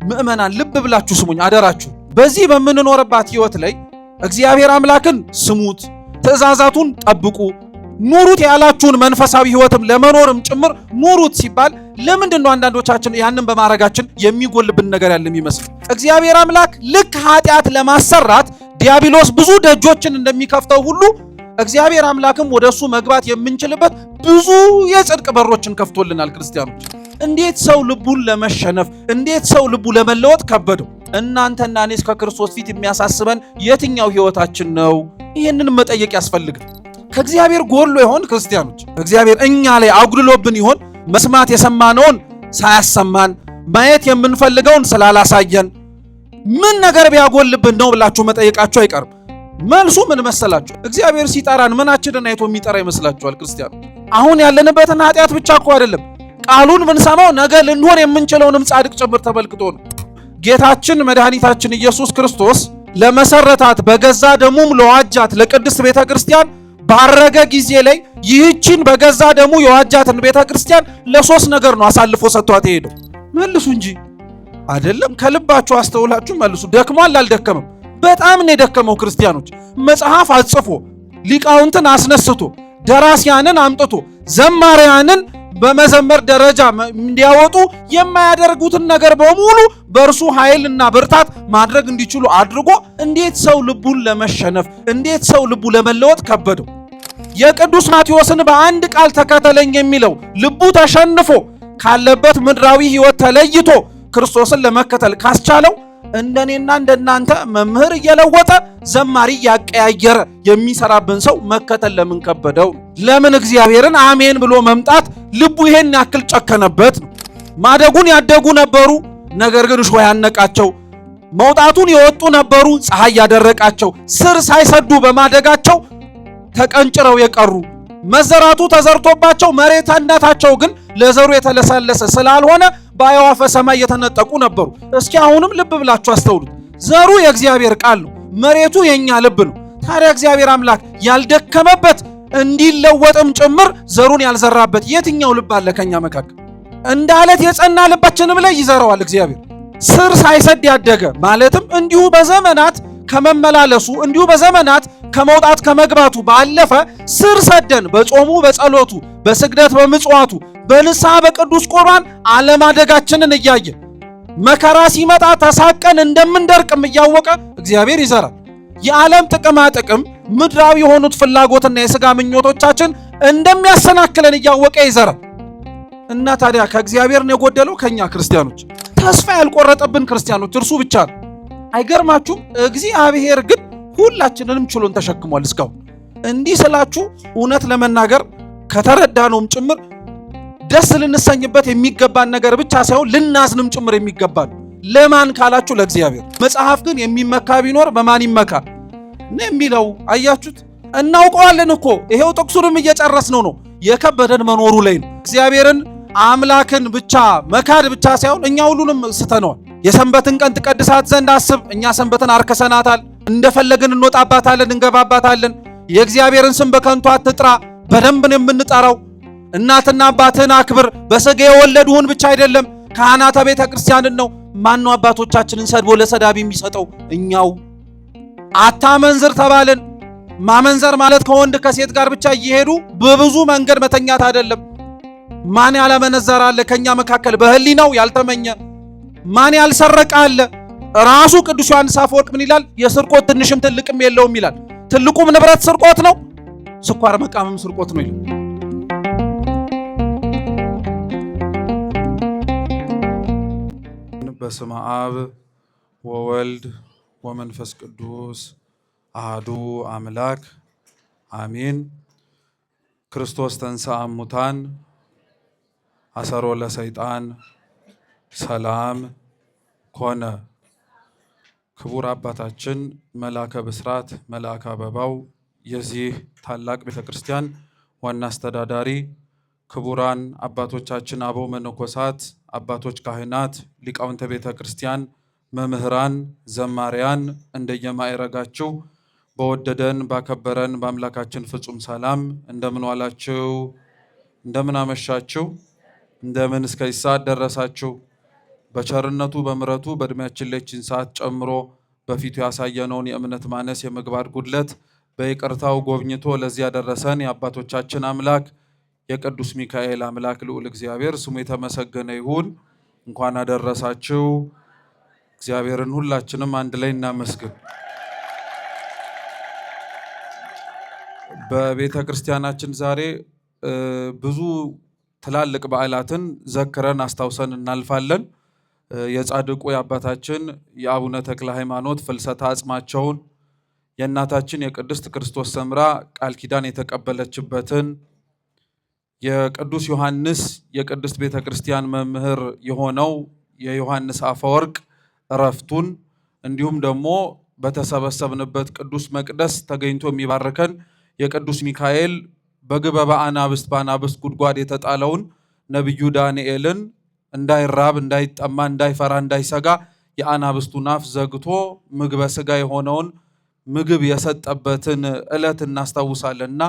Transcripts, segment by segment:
ምእመናን ልብ ብላችሁ ስሙኝ አደራችሁ። በዚህ በምንኖርባት ህይወት ላይ እግዚአብሔር አምላክን ስሙት፣ ትእዛዛቱን ጠብቁ፣ ኑሩት ያላችሁን መንፈሳዊ ህይወትም ለመኖርም ጭምር ኑሩት ሲባል ለምንድነው አንዳንዶቻችን ያንን በማረጋችን የሚጎልብን ነገር ያለ የሚመስል? እግዚአብሔር አምላክ ልክ ኃጢአት ለማሰራት ዲያብሎስ ብዙ ደጆችን እንደሚከፍተው ሁሉ እግዚአብሔር አምላክም ወደሱ መግባት የምንችልበት ብዙ የጽድቅ በሮችን ከፍቶልናል። ክርስቲያኖች እንዴት ሰው ልቡን ለመሸነፍ እንዴት ሰው ልቡ ለመለወጥ ከበደው? እናንተና እኔስ ከክርስቶስ ፊት የሚያሳስበን የትኛው ህይወታችን ነው? ይህንን መጠየቅ ያስፈልጋል። ከእግዚአብሔር ጎሎ ይሆን? ክርስቲያኖች እግዚአብሔር እኛ ላይ አጉድሎብን ይሆን? መስማት የሰማነውን ሳያሰማን ማየት የምንፈልገውን ስላላሳየን ምን ነገር ቢያጎልብን ነው ብላችሁ መጠየቃችሁ አይቀርም። መልሱ ምን መሰላችሁ? እግዚአብሔር ሲጠራን ምናችንን አይቶ የሚጠራ ይመስላችኋል? ክርስቲያኖች አሁን ያለንበትን ኃጢአት ብቻ እኮ አይደለም፣ ቃሉን ብንሰማው ነገ ልንሆን የምንችለውንም ጻድቅ ጭምር ተመልክቶ ነው። ጌታችን መድኃኒታችን ኢየሱስ ክርስቶስ ለመሰረታት በገዛ ደሙም ለዋጃት ለቅድስት ቤተ ክርስቲያን ባረገ ጊዜ ላይ ይህችን በገዛ ደሙ የዋጃትን ቤተ ክርስቲያን ለሶስት ነገር ነው አሳልፎ ሰጥቷት ሄደው። መልሱ እንጂ አይደለም። ከልባችሁ አስተውላችሁ መልሱ። ደክሟል አልደከመም? በጣም ነው የደከመው። ክርስቲያኖች መጽሐፍ አጽፎ ሊቃውንትን አስነስቶ ደራሲያንን አምጥቶ ዘማሪያንን በመዘመር ደረጃ እንዲያወጡ የማያደርጉትን ነገር በሙሉ በእርሱ ኃይልና ብርታት ማድረግ እንዲችሉ አድርጎ እንዴት ሰው ልቡን ለመሸነፍ እንዴት ሰው ልቡ ለመለወጥ ከበደው? የቅዱስ ማቴዎስን በአንድ ቃል ተከተለኝ የሚለው ልቡ ተሸንፎ ካለበት ምድራዊ ህይወት ተለይቶ ክርስቶስን ለመከተል ካስቻለው እንደኔና እንደናንተ መምህር እየለወጠ ዘማሪ ያቀያየረ የሚሰራብን ሰው መከተል ለምን ከበደው? ለምን እግዚአብሔርን አሜን ብሎ መምጣት ልቡ ይሄን ያክል ጨከነበት ነው? ማደጉን ያደጉ ነበሩ፣ ነገር ግን እሾህ ያነቃቸው። መውጣቱን የወጡ ነበሩ፣ ፀሐይ ያደረቃቸው። ስር ሳይሰዱ በማደጋቸው ተቀንጭረው የቀሩ፣ መዘራቱ ተዘርቶባቸው መሬትነታቸው ግን ለዘሩ የተለሳለሰ ስላልሆነ በአዕዋፈ ሰማይ የተነጠቁ ነበሩ። እስኪ አሁንም ልብ ብላችሁ አስተውሉት። ዘሩ የእግዚአብሔር ቃል ነው፣ መሬቱ የኛ ልብ ነው። ታዲያ እግዚአብሔር አምላክ ያልደከመበት እንዲለወጥም ጭምር ዘሩን ያልዘራበት የትኛው ልብ አለ ከኛ መካከል? እንደ አለት የጸና ልባችንም ላይ ይዘራዋል እግዚአብሔር። ስር ሳይሰድ ያደገ ማለትም እንዲሁ በዘመናት ከመመላለሱ እንዲሁ በዘመናት ከመውጣት ከመግባቱ ባለፈ ስር ሰደን በጾሙ በጸሎቱ በስግደት በምጽዋቱ በንስሐ በቅዱስ ቁርባን አለማደጋችንን እያየ መከራ ሲመጣ ተሳቀን እንደምንደርቅም እያወቀ እግዚአብሔር ይዘራል። የዓለም ጥቅማ ጥቅም ምድራዊ የሆኑት ፍላጎትና የሥጋ ምኞቶቻችን እንደሚያሰናክለን እያወቀ ይዘራል። እና ታዲያ ከእግዚአብሔር ነው የጎደለው? ከኛ ክርስቲያኖች ተስፋ ያልቆረጠብን ክርስቲያኖች እርሱ ብቻ ነው። አይገርማችሁም? እግዚአብሔር ግን ሁላችንንም ችሎን ተሸክሟል። እስካሁን እንዲህ ስላችሁ እውነት ለመናገር ከተረዳነውም ጭምር ደስ ልንሰኝበት የሚገባን ነገር ብቻ ሳይሆን ልናዝንም ጭምር የሚገባን። ለማን ካላችሁ ለእግዚአብሔር። መጽሐፍ ግን የሚመካ ቢኖር በማን ይመካ ነው የሚለው። አያችሁት? እናውቀዋለን እኮ ይሄው ጥቅሱንም እየጨረስነው ነው። የከበደን መኖሩ ላይ ነው። እግዚአብሔርን አምላክን ብቻ መካድ ብቻ ሳይሆን እኛ ሁሉንም ስተነዋል። የሰንበትን ቀን ትቀድሳት ዘንድ አስብ። እኛ ሰንበትን አርከሰናታል። እንደፈለግን እንወጣባታለን፣ እንገባባታለን። የእግዚአብሔርን ስም በከንቱ አትጥራ፣ በደንብ ነው የምንጠራው። እናትና አባትህን አክብር። በሥጋ የወለዱህን ብቻ አይደለም ካህናተ ቤተ ክርስቲያንን ነው። ማነው አባቶቻችንን ሰድቦ ለሰዳቢ የሚሰጠው? እኛው። አታመንዝር ተባልን። ማመንዘር ማለት ከወንድ ከሴት ጋር ብቻ እየሄዱ በብዙ መንገድ መተኛት አይደለም። ማን ያለመነዘር አለ ከኛ መካከል በህሊናው ያልተመኘ? ማን ያልሰረቀ አለ? ራሱ ቅዱስ ዮሐንስ አፈወርቅ ምን ይላል? የስርቆት ትንሽም ትልቅም የለውም ይላል። ትልቁም ንብረት ስርቆት ነው፣ ስኳር መቃመም ስርቆት ነው ይላል። በስመ አብ ወወልድ ወመንፈስ ቅዱስ አሐዱ አምላክ አሜን። ክርስቶስ ተንሥአ እሙታን አሰሮ ለሰይጣን ሰላም ኮነ። ክቡር አባታችን መልአከ ብስራት መልአከ አበባው የዚህ ታላቅ ቤተክርስቲያን ዋና አስተዳዳሪ፣ ክቡራን አባቶቻችን አበው መነኮሳት፣ አባቶች ካህናት፣ ሊቃውንተ ቤተክርስቲያን፣ መምህራን፣ ዘማሪያን እንደየማዕረጋችሁ በወደደን ባከበረን በአምላካችን ፍጹም ሰላም እንደምን ዋላችሁ? እንደምን አመሻችሁ? እንደምን እስከዚህ ሰዓት ደረሳችሁ? በቸርነቱ በምሕረቱ በእድሜያችን ላይ ይህችን ሰዓት ጨምሮ በፊቱ ያሳየነውን የእምነት ማነስ የምግባር ጉድለት በይቅርታው ጎብኝቶ ለዚህ ያደረሰን የአባቶቻችን አምላክ የቅዱስ ሚካኤል አምላክ ልዑል እግዚአብሔር ስሙ የተመሰገነ ይሁን። እንኳን አደረሳችሁ። እግዚአብሔርን ሁላችንም አንድ ላይ እናመስግን። በቤተ ክርስቲያናችን ዛሬ ብዙ ትላልቅ በዓላትን ዘክረን አስታውሰን እናልፋለን። የጻድቁ የአባታችን የአቡነ ተክለ ሃይማኖት ፍልሰታ አጽማቸውን፣ የእናታችን የቅድስት ክርስቶስ ሰምራ ቃል ኪዳን የተቀበለችበትን፣ የቅዱስ ዮሐንስ የቅድስት ቤተ ክርስቲያን መምህር የሆነው የዮሐንስ አፈወርቅ እረፍቱን፣ እንዲሁም ደግሞ በተሰበሰብንበት ቅዱስ መቅደስ ተገኝቶ የሚባርከን የቅዱስ ሚካኤል በግበበ አናብስት በአናብስት ጉድጓድ የተጣለውን ነቢዩ ዳንኤልን እንዳይራብ እንዳይጠማ እንዳይፈራ እንዳይሰጋ የአናብስቱን አፍ ዘግቶ ምግበ ሥጋ የሆነውን ምግብ የሰጠበትን ዕለት እናስታውሳለንና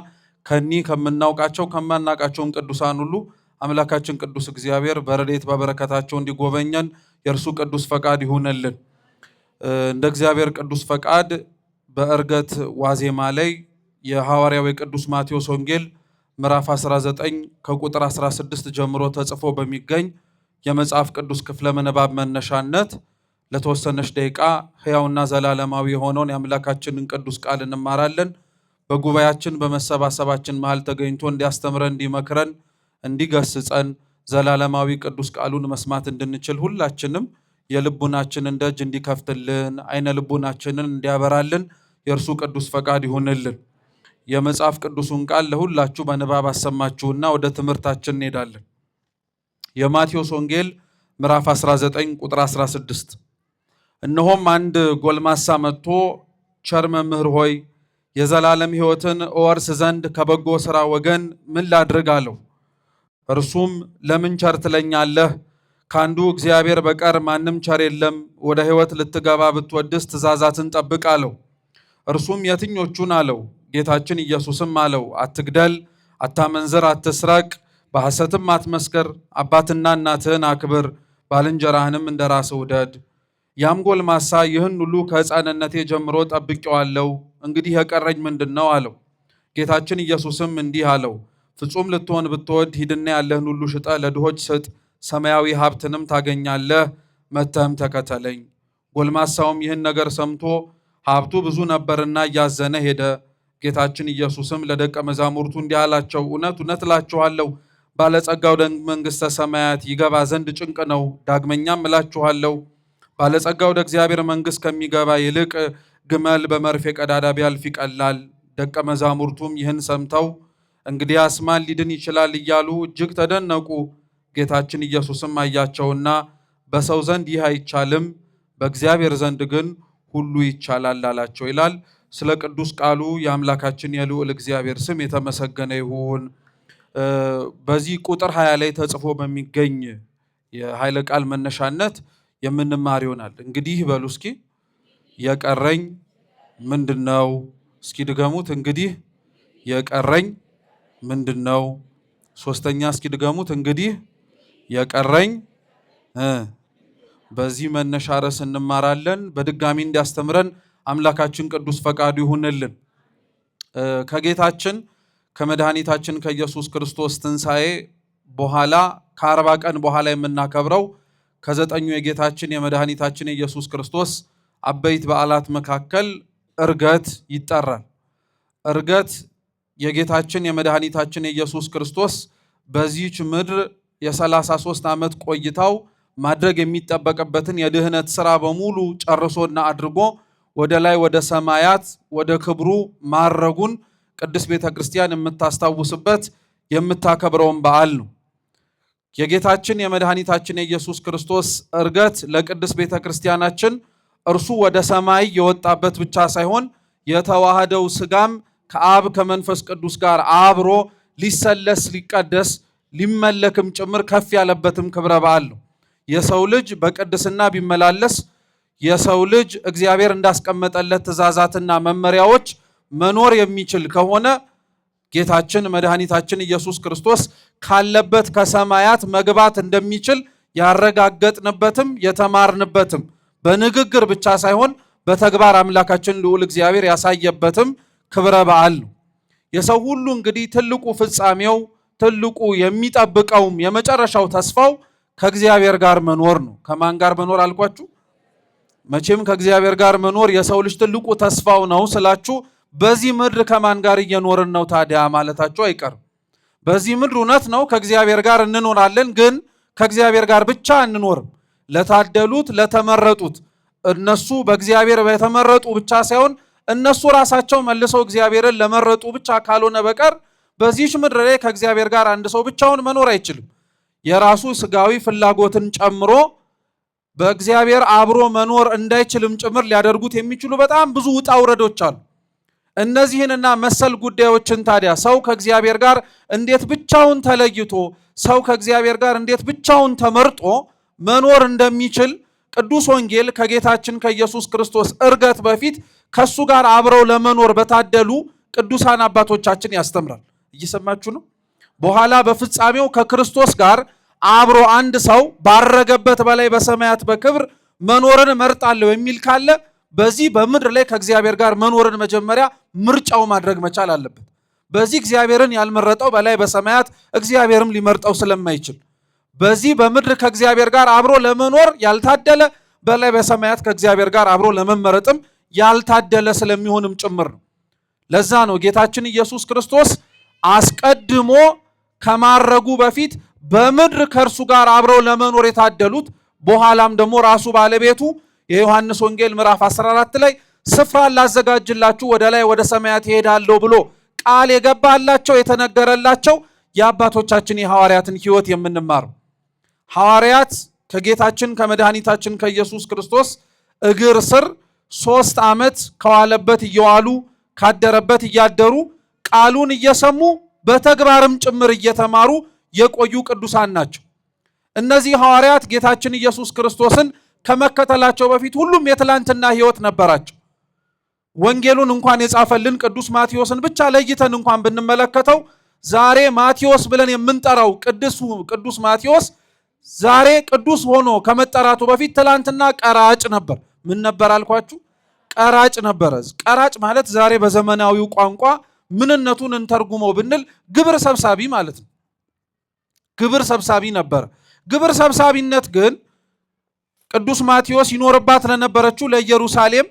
ከኒህ ከምናውቃቸው ከማናውቃቸውም ቅዱሳን ሁሉ አምላካችን ቅዱስ እግዚአብሔር በረድኤት በበረከታቸው እንዲጎበኘን የእርሱ ቅዱስ ፈቃድ ይሁንልን። እንደ እግዚአብሔር ቅዱስ ፈቃድ በዕርገት ዋዜማ ላይ የሐዋርያው የቅዱስ ማቴዎስ ወንጌል ምዕራፍ 19 ከቁጥር 16 ጀምሮ ተጽፎ በሚገኝ የመጽሐፍ ቅዱስ ክፍለ ምንባብ መነሻነት ለተወሰነች ደቂቃ ሕያውና ዘላለማዊ የሆነውን የአምላካችንን ቅዱስ ቃል እንማራለን። በጉባኤያችን በመሰባሰባችን መሃል ተገኝቶ እንዲያስተምረን፣ እንዲመክረን፣ እንዲገስጸን ዘላለማዊ ቅዱስ ቃሉን መስማት እንድንችል ሁላችንም የልቡናችንን ደጅ እንዲከፍትልን አይነ ልቡናችንን እንዲያበራልን የእርሱ ቅዱስ ፈቃድ ይሁንልን። የመጽሐፍ ቅዱሱን ቃል ለሁላችሁ በንባብ አሰማችሁና ወደ ትምህርታችን እንሄዳለን። የማቴዎስ ወንጌል ምዕራፍ 19 ቁጥር 16 እነሆም አንድ ጎልማሳ መጥቶ ቸር መምህር ሆይ የዘላለም ሕይወትን እወርስ ዘንድ ከበጎ ሥራ ወገን ምን ላድርግ አለው። እርሱም ለምን ቸር ትለኛለህ? ከአንዱ እግዚአብሔር በቀር ማንም ቸር የለም። ወደ ሕይወት ልትገባ ብትወድስ ትእዛዛትን ጠብቅ አለው። እርሱም የትኞቹን አለው። ጌታችን ኢየሱስም አለው፣ አትግደል፣ አታመንዝር፣ አትስረቅ፣ በሐሰትም አትመስክር፣ አባትና እናትህን አክብር፣ ባልንጀራህንም እንደ ራስህ ውደድ። ያም ጎልማሳ ይህን ሁሉ ከሕፃንነቴ ጀምሮ ጠብቄዋለሁ፣ እንግዲህ የቀረኝ ምንድን ነው አለው። ጌታችን ኢየሱስም እንዲህ አለው፣ ፍጹም ልትሆን ብትወድ ሂድና ያለህን ሁሉ ሽጠህ ለድሆች ስጥ፣ ሰማያዊ ሀብትንም ታገኛለህ፣ መጥተህም ተከተለኝ። ጎልማሳውም ይህን ነገር ሰምቶ ሀብቱ ብዙ ነበርና እያዘነ ሄደ። ጌታችን ኢየሱስም ለደቀ መዛሙርቱ እንዲህ አላቸው፣ እውነት እውነት እላችኋለሁ ባለጸጋ ወደ መንግሥተ ሰማያት ይገባ ዘንድ ጭንቅ ነው። ዳግመኛም እላችኋለሁ ባለጸጋ ወደ እግዚአብሔር መንግሥት ከሚገባ ይልቅ ግመል በመርፌ ቀዳዳ ቢያልፍ ይቀላል። ደቀ መዛሙርቱም ይህን ሰምተው እንግዲያስ ማን ሊድን ይችላል እያሉ እጅግ ተደነቁ። ጌታችን ኢየሱስም አያቸውና በሰው ዘንድ ይህ አይቻልም፣ በእግዚአብሔር ዘንድ ግን ሁሉ ይቻላል አላቸው ይላል። ስለ ቅዱስ ቃሉ የአምላካችን የልዑል እግዚአብሔር ስም የተመሰገነ ይሁን። በዚህ ቁጥር 20 ላይ ተጽፎ በሚገኝ የኃይለ ቃል መነሻነት የምንማር ይሆናል። እንግዲህ በሉ እስኪ የቀረኝ ምንድን ነው? እስኪ ድገሙት። እንግዲህ የቀረኝ ምንድን ነው? ሶስተኛ እስኪ ድገሙት። እንግዲህ የቀረኝ በዚህ መነሻ ርዕስ እንማራለን። በድጋሚ እንዲያስተምረን አምላካችን ቅዱስ ፈቃዱ ይሁንልን። ከጌታችን ከመድኃኒታችን ከኢየሱስ ክርስቶስ ትንሣኤ በኋላ ከ40 ቀን በኋላ የምናከብረው ከ9ኙ የጌታችን የመድኃኒታችን የኢየሱስ ክርስቶስ አበይት በዓላት መካከል ዕርገት ይጠራል። ዕርገት የጌታችን የመድኃኒታችን የኢየሱስ ክርስቶስ በዚህች ምድር የ33 ዓመት ቆይታው ማድረግ የሚጠበቅበትን የድህነት ሥራ በሙሉ ጨርሶና አድርጎ ወደ ላይ ወደ ሰማያት ወደ ክብሩ ማረጉን ቅድስት ቤተ ክርስቲያን የምታስታውስበት የምታከብረውን በዓል ነው። የጌታችን የመድኃኒታችን የኢየሱስ ክርስቶስ ዕርገት ለቅድስት ቤተ ክርስቲያናችን እርሱ ወደ ሰማይ የወጣበት ብቻ ሳይሆን የተዋህደው ሥጋም ከአብ ከመንፈስ ቅዱስ ጋር አብሮ ሊሰለስ ሊቀደስ ሊመለክም ጭምር ከፍ ያለበትም ክብረ በዓል ነው። የሰው ልጅ በቅድስና ቢመላለስ የሰው ልጅ እግዚአብሔር እንዳስቀመጠለት ትእዛዛትና መመሪያዎች መኖር የሚችል ከሆነ ጌታችን መድኃኒታችን ኢየሱስ ክርስቶስ ካለበት ከሰማያት መግባት እንደሚችል ያረጋገጥንበትም የተማርንበትም በንግግር ብቻ ሳይሆን በተግባር አምላካችን ልዑል እግዚአብሔር ያሳየበትም ክብረ በዓል ነው። የሰው ሁሉ እንግዲህ ትልቁ ፍጻሜው ትልቁ የሚጠብቀውም የመጨረሻው ተስፋው ከእግዚአብሔር ጋር መኖር ነው። ከማን ጋር መኖር አልኳችሁ? መቼም ከእግዚአብሔር ጋር መኖር የሰው ልጅ ትልቁ ተስፋው ነው ስላችሁ በዚህ ምድር ከማን ጋር እየኖርን ነው ታዲያ ማለታችሁ አይቀርም። በዚህ ምድር እውነት ነው ከእግዚአብሔር ጋር እንኖራለን፣ ግን ከእግዚአብሔር ጋር ብቻ አንኖርም። ለታደሉት ለተመረጡት እነሱ በእግዚአብሔር የተመረጡ ብቻ ሳይሆን እነሱ ራሳቸው መልሰው እግዚአብሔርን ለመረጡ ብቻ ካልሆነ በቀር በዚህ ምድር ላይ ከእግዚአብሔር ጋር አንድ ሰው ብቻውን መኖር አይችልም። የራሱ ስጋዊ ፍላጎትን ጨምሮ በእግዚአብሔር አብሮ መኖር እንዳይችልም ጭምር ሊያደርጉት የሚችሉ በጣም ብዙ ውጣ ውረዶች አሉ። እነዚህንና መሰል ጉዳዮችን ታዲያ ሰው ከእግዚአብሔር ጋር እንዴት ብቻውን ተለይቶ ሰው ከእግዚአብሔር ጋር እንዴት ብቻውን ተመርጦ መኖር እንደሚችል ቅዱስ ወንጌል ከጌታችን ከኢየሱስ ክርስቶስ ዕርገት በፊት ከሱ ጋር አብረው ለመኖር በታደሉ ቅዱሳን አባቶቻችን ያስተምራል። እየሰማችሁ ነው? በኋላ በፍጻሜው ከክርስቶስ ጋር አብሮ አንድ ሰው ባረገበት በላይ በሰማያት በክብር መኖርን እመርጣለሁ የሚል ካለ በዚህ በምድር ላይ ከእግዚአብሔር ጋር መኖርን መጀመሪያ ምርጫው ማድረግ መቻል አለበት። በዚህ እግዚአብሔርን ያልመረጠው በላይ በሰማያት እግዚአብሔርም ሊመርጠው ስለማይችል በዚህ በምድር ከእግዚአብሔር ጋር አብሮ ለመኖር ያልታደለ በላይ በሰማያት ከእግዚአብሔር ጋር አብሮ ለመመረጥም ያልታደለ ስለሚሆንም ጭምር ነው። ለዛ ነው ጌታችን ኢየሱስ ክርስቶስ አስቀድሞ ከማረጉ በፊት በምድር ከእርሱ ጋር አብረው ለመኖር የታደሉት በኋላም ደግሞ ራሱ ባለቤቱ የዮሐንስ ወንጌል ምዕራፍ 14 ላይ ስፍራ ላዘጋጅላችሁ ወደ ላይ ወደ ሰማያት ይሄዳለሁ ብሎ ቃል የገባላቸው የተነገረላቸው የአባቶቻችን የሐዋርያትን ሕይወት የምንማረው ሐዋርያት ከጌታችን ከመድኃኒታችን ከኢየሱስ ክርስቶስ እግር ስር 3 ዓመት ከዋለበት እየዋሉ ካደረበት እያደሩ ቃሉን እየሰሙ በተግባርም ጭምር እየተማሩ የቆዩ ቅዱሳን ናቸው። እነዚህ ሐዋርያት ጌታችን ኢየሱስ ክርስቶስን ከመከተላቸው በፊት ሁሉም የትላንትና ሕይወት ነበራቸው። ወንጌሉን እንኳን የጻፈልን ቅዱስ ማቴዎስን ብቻ ለይተን እንኳን ብንመለከተው ዛሬ ማቴዎስ ብለን የምንጠራው ቅዱስ ማቴዎስ ዛሬ ቅዱስ ሆኖ ከመጠራቱ በፊት ትላንትና ቀራጭ ነበር። ምን ነበር አልኳችሁ? ቀራጭ ነበረ። ቀራጭ ማለት ዛሬ በዘመናዊው ቋንቋ ምንነቱን እንተርጉመው ብንል ግብር ሰብሳቢ ማለት ነው። ግብር ሰብሳቢ ነበር። ግብር ሰብሳቢነት ግን ቅዱስ ማቴዎስ ይኖርባት ለነበረችው ለኢየሩሳሌም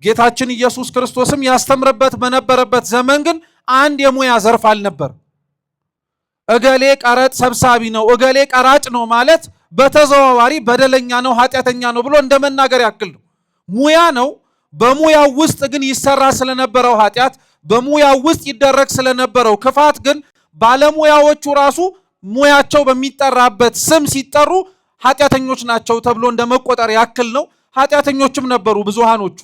ጌታችን ኢየሱስ ክርስቶስም ያስተምርበት በነበረበት ዘመን ግን አንድ የሙያ ዘርፍ አልነበር። እገሌ ቀረጥ ሰብሳቢ ነው፣ እገሌ ቀራጭ ነው ማለት በተዘዋዋሪ በደለኛ ነው፣ ኃጢአተኛ ነው ብሎ እንደመናገር ያክል ነው። ሙያ ነው። በሙያው ውስጥ ግን ይሰራ ስለነበረው ኃጢአት፣ በሙያው ውስጥ ይደረግ ስለነበረው ክፋት ግን ባለሙያዎቹ ራሱ ሙያቸው በሚጠራበት ስም ሲጠሩ ኃጢአተኞች ናቸው ተብሎ እንደመቆጠር ያክል ነው። ኃጢአተኞችም ነበሩ ብዙሃኖቹ።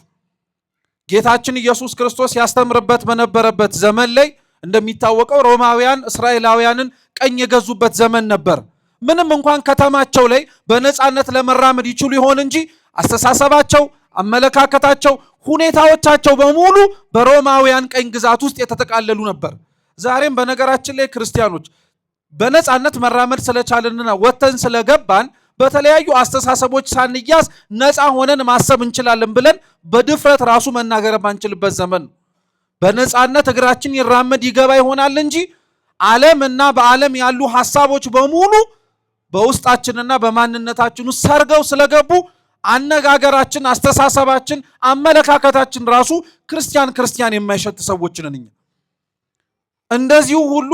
ጌታችን ኢየሱስ ክርስቶስ ያስተምርበት በነበረበት ዘመን ላይ እንደሚታወቀው ሮማውያን እስራኤላውያንን ቀኝ የገዙበት ዘመን ነበር። ምንም እንኳን ከተማቸው ላይ በነፃነት ለመራመድ ይችሉ ይሆን እንጂ አስተሳሰባቸው፣ አመለካከታቸው፣ ሁኔታዎቻቸው በሙሉ በሮማውያን ቀኝ ግዛት ውስጥ የተጠቃለሉ ነበር። ዛሬም በነገራችን ላይ ክርስቲያኖች በነፃነት መራመድ ስለቻልንና ወተን ስለገባን በተለያዩ አስተሳሰቦች ሳንያዝ ነፃ ሆነን ማሰብ እንችላለን ብለን በድፍረት ራሱ መናገር ባንችልበት ዘመን ነው። በነፃነት እግራችን ይራመድ ይገባ ይሆናል እንጂ ዓለምና በዓለም ያሉ ሐሳቦች በሙሉ በውስጣችንና በማንነታችን ውስጥ ሰርገው ስለገቡ አነጋገራችን፣ አስተሳሰባችን፣ አመለካከታችን ራሱ ክርስቲያን የማይሸት ሰዎች ነን እኛ። እንደዚሁ ሁሉ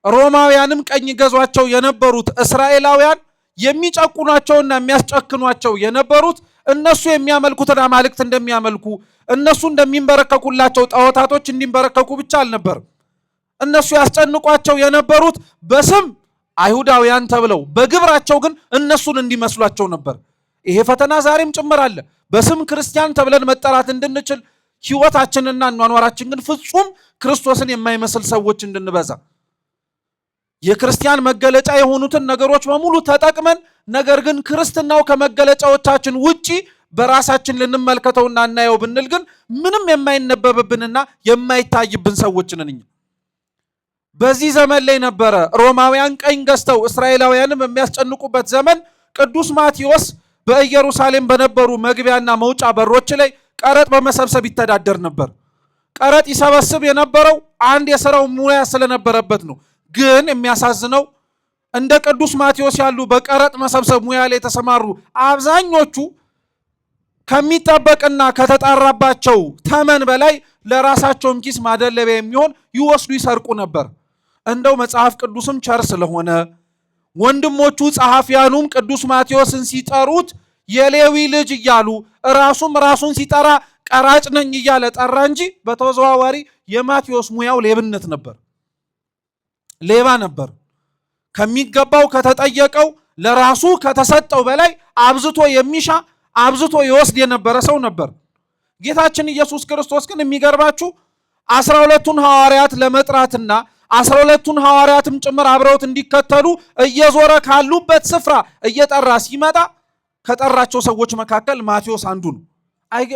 ሮማውያንም ቀኝ ገዟቸው የነበሩት እስራኤላውያን የሚጨቁኗቸውና የሚያስጨክኗቸው የነበሩት እነሱ የሚያመልኩትን አማልክት እንደሚያመልኩ እነሱ እንደሚንበረከኩላቸው ጣዖታቶች እንዲንበረከኩ ብቻ አልነበርም። እነሱ ያስጨንቋቸው የነበሩት በስም አይሁዳውያን ተብለው በግብራቸው ግን እነሱን እንዲመስሏቸው ነበር። ይሄ ፈተና ዛሬም ጭምር አለ። በስም ክርስቲያን ተብለን መጠራት እንድንችል ሕይወታችንና ኗኗራችን ግን ፍጹም ክርስቶስን የማይመስል ሰዎች እንድንበዛ የክርስቲያን መገለጫ የሆኑትን ነገሮች በሙሉ ተጠቅመን ነገር ግን ክርስትናው ከመገለጫዎቻችን ውጪ በራሳችን ልንመልከተውና እናየው ብንል ግን ምንም የማይነበብብንና የማይታይብን ሰዎች ነን እኛ። በዚህ ዘመን ላይ ነበረ ሮማውያን ቀኝ ገዝተው እስራኤላውያንም የሚያስጨንቁበት ዘመን ቅዱስ ማቴዎስ በኢየሩሳሌም በነበሩ መግቢያና መውጫ በሮች ላይ ቀረጥ በመሰብሰብ ይተዳደር ነበር። ቀረጥ ይሰበስብ የነበረው አንድ የሥራው ሙያ ስለነበረበት ነው። ግን የሚያሳዝነው እንደ ቅዱስ ማቴዎስ ያሉ በቀረጥ መሰብሰብ ሙያ ላይ የተሰማሩ አብዛኞቹ ከሚጠበቅና ከተጣራባቸው ተመን በላይ ለራሳቸውም ኪስ ማደለቢያ የሚሆን ይወስዱ ይሰርቁ ነበር። እንደው መጽሐፍ ቅዱስም ቸር ስለሆነ ወንድሞቹ ጸሐፊያኑም ቅዱስ ማቴዎስን ሲጠሩት የሌዊ ልጅ እያሉ ራሱን ሲጠራ ቀራጭ ነኝ እያለ ጠራ እንጂ በተዘዋዋሪ የማቴዎስ ሙያው ሌብነት ነበር። ሌባ ነበር። ከሚገባው ከተጠየቀው ለራሱ ከተሰጠው በላይ አብዝቶ የሚሻ አብዝቶ ይወስድ የነበረ ሰው ነበር። ጌታችን ኢየሱስ ክርስቶስ ግን የሚገርባችሁ 12ቱን ሐዋርያት ለመጥራትና 12ቱን ሐዋርያትም ጭምር አብረውት እንዲከተሉ እየዞረ ካሉበት ስፍራ እየጠራ ሲመጣ ከጠራቸው ሰዎች መካከል ማቴዎስ አንዱ ነው።